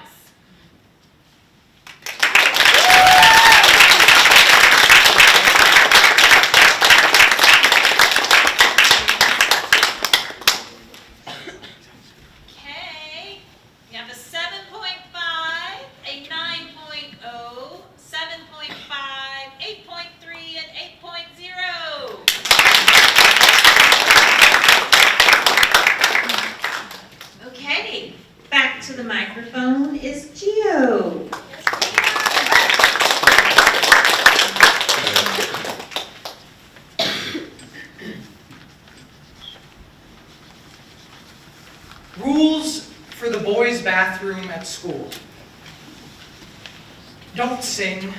microphone is Gio. Rules for the boys' bathroom at school. Don't sing.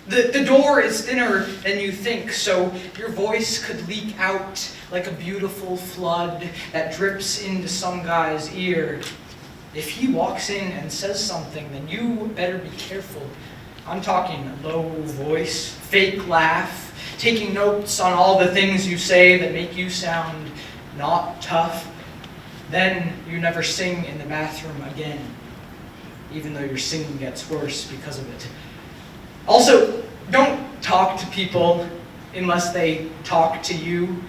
The door is thinner than you think, so your voice could leak out like a beautiful flood that drips into some guy's ear. If he walks in and says something, then you better be careful. I'm talking low voice, fake laugh, taking notes on all the things you say that make you sound not tough. Then you never sing in the bathroom again, even though your singing gets worse because of it. Also, don't talk to people unless they talk to you.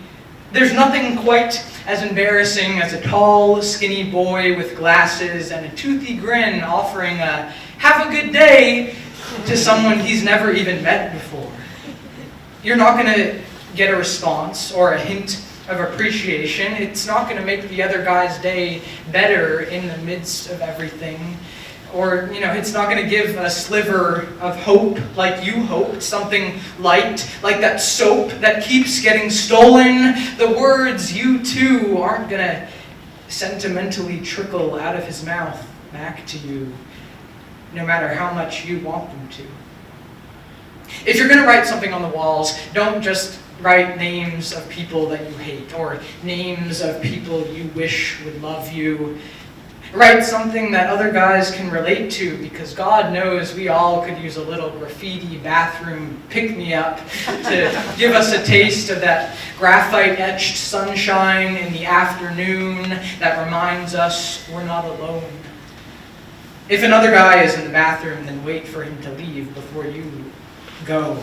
There's nothing quite as embarrassing as a tall, skinny boy with glasses and a toothy grin offering a "have a good day" to someone he's never even met before. You're not going to get a response or a hint of appreciation. It's not going to make the other guy's day better in the midst of everything. Or, it's not going to give a sliver of hope like you hoped, something light, like that soap that keeps getting stolen. The words you too aren't going to sentimentally trickle out of his mouth back to you, no matter how much you want them to. If you're going to write something on the walls, don't just write names of people that you hate or names of people you wish would love you. Write something that other guys can relate to, because God knows we all could use a little graffiti bathroom pick-me-up to give us a taste of that graphite-etched sunshine in the afternoon that reminds us we're not alone. If another guy is in the bathroom, then wait for him to leave before you go.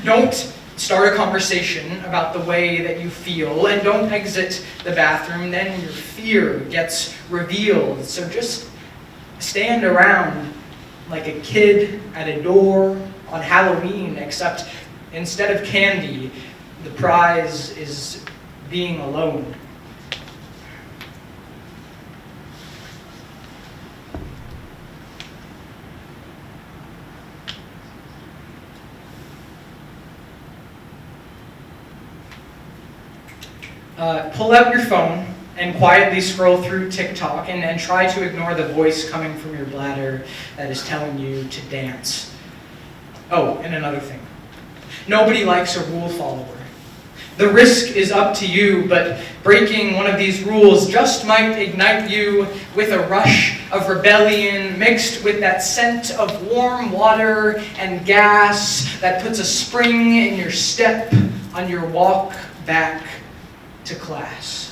Don't start a conversation about the way that you feel, and don't exit the bathroom, then your fear gets revealed. So just stand around like a kid at a door on Halloween, except instead of candy, the prize is being alone. Pull out your phone and quietly scroll through TikTok and try to ignore the voice coming from your bladder that is telling you to dance. Oh, and another thing. Nobody likes a rule follower. The risk is up to you, but breaking one of these rules just might ignite you with a rush of rebellion mixed with that scent of warm water and gas that puts a spring in your step on your walk back to class.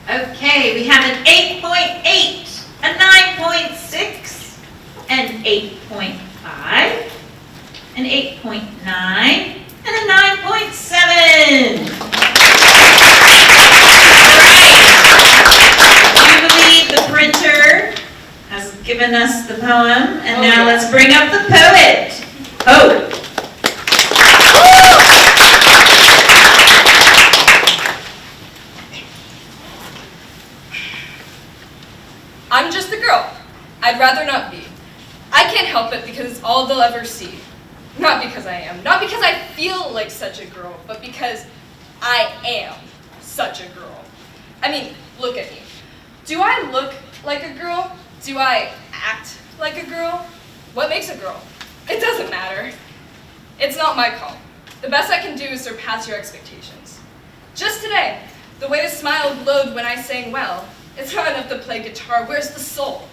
Okay, we have an 8.8, a 9.6, an 8.5, an 8.9, and a 9.7. I believe the printer has given us the poem, and now let's bring up the poet. Oh. I'm just a girl. I'd rather not be. I can't help it because it's all they'll ever see. Not because I am. Not because I feel like such a girl, but because I am such a girl. I mean, look at me. Do I look like a girl? Do I act like a girl? What makes a girl? It doesn't matter. It's not my call. The best I can do is surpass your expectations. Just today, the way the smile glowed when I sang well, it's not enough to play guitar. Where's the soul?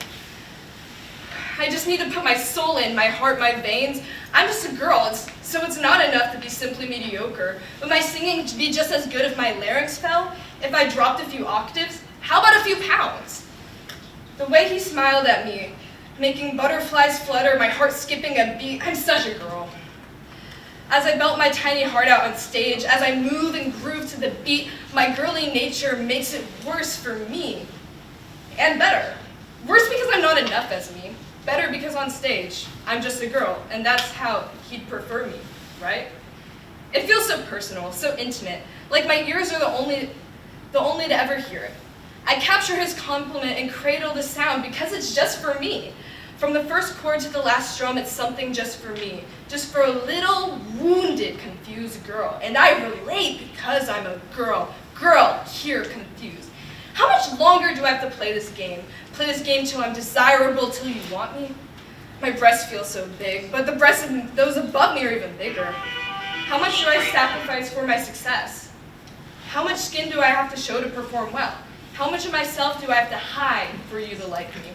I just need to put my soul in, my heart, my veins. I'm just a girl, so it's not enough to be simply mediocre. Would my singing be just as good if my larynx fell? If I dropped a few octaves? How about a few pounds? The way he smiled at me, making butterflies flutter, my heart skipping a beat, I'm such a girl. As I belt my tiny heart out on stage, as I move and groove to the beat, my girly nature makes it worse for me. And better. Worse because I'm not enough as me. Better because on stage, I'm just a girl, and that's how he'd prefer me, right? It feels so personal, so intimate, like my ears are the only to ever hear it. I capture his compliment and cradle the sound because it's just for me. From the first chord to the last strum, it's something just for me. Just for a little, wounded, confused girl. And I relate because I'm a girl. Girl, here, confused. How much longer do I have to play this game? Play this game till I'm desirable, till you want me? My breasts feel so big, but the breasts of those above me are even bigger. How much should I sacrifice for my success? How much skin do I have to show to perform well? How much of myself do I have to hide for you to like me?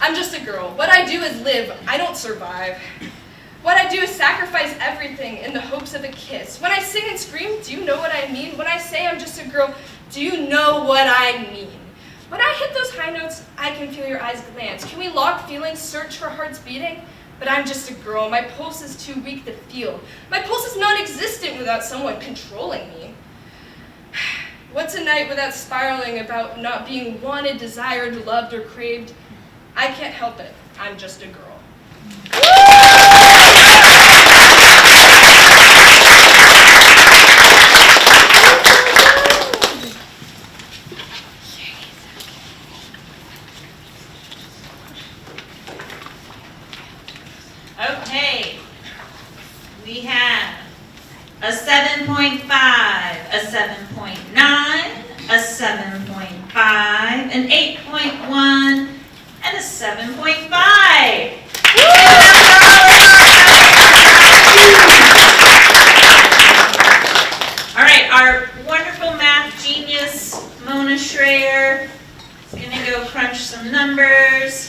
I'm just a girl. What I do is live. I don't survive. What I do is sacrifice everything in the hopes of a kiss. When I sing and scream, do you know what I mean? When I say I'm just a girl, do you know what I mean? When I hit those high notes, I can feel your eyes glance. Can we lock feelings, search for hearts beating? But I'm just a girl. My pulse is too weak to feel. My pulse is non-existent without someone controlling me. What's a night without spiraling about not being wanted, desired, loved, or craved? I can't help it. I'm just a girl. Okay, we have a 7.5, a 7.9, a 7.5, an 8.1, and a 7.5. All right, our wonderful math genius, Mona Schreier, is gonna go crunch some numbers.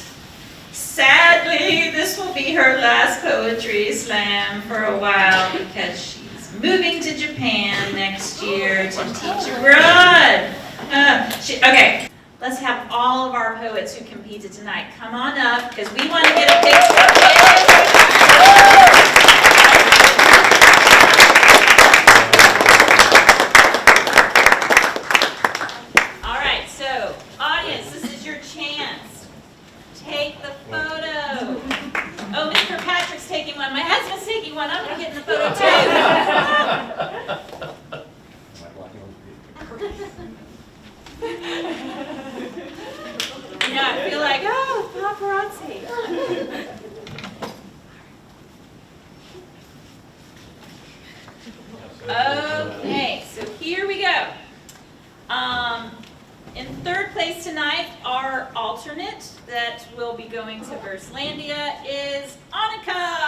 Sadly, this will be her last poetry slam for a while because she's moving to Japan next year to teach abroad. Okay, let's have all of our poets who competed tonight come on up because we want to get a picture of everybody. All right, so audience, this is your chance. Take the photo. Oh, Mr. Patrick's taking one. My husband's taking one. I'm going to get in the photo too. Yeah, I feel like, oh, paparazzi. Okay, so here we go. In third place tonight, our alternate that will be going to Verslandia is Annika.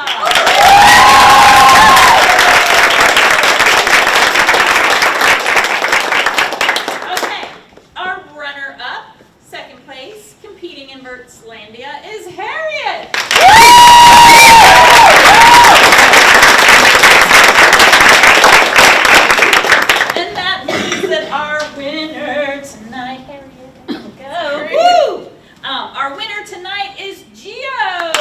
Okay, our runner-up, second place, competing in Verslandia is Harriet. And that means that our winner tonight, Harriet, there we go. Woo! Our winner tonight is Gio.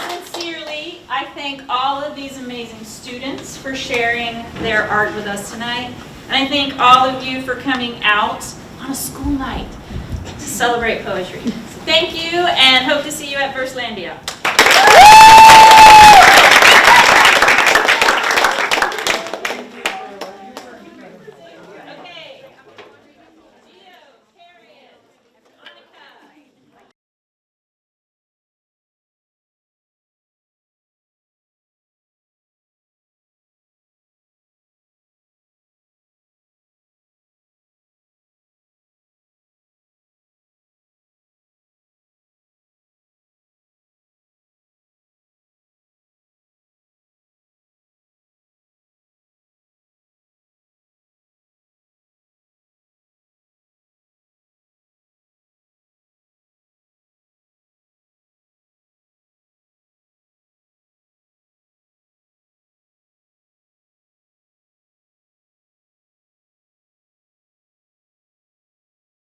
Sincerely, I thank all of these amazing students for sharing their art with us tonight. And I thank all of you for coming out on a school night to celebrate poetry. So thank you and hope to see you at Verslandia.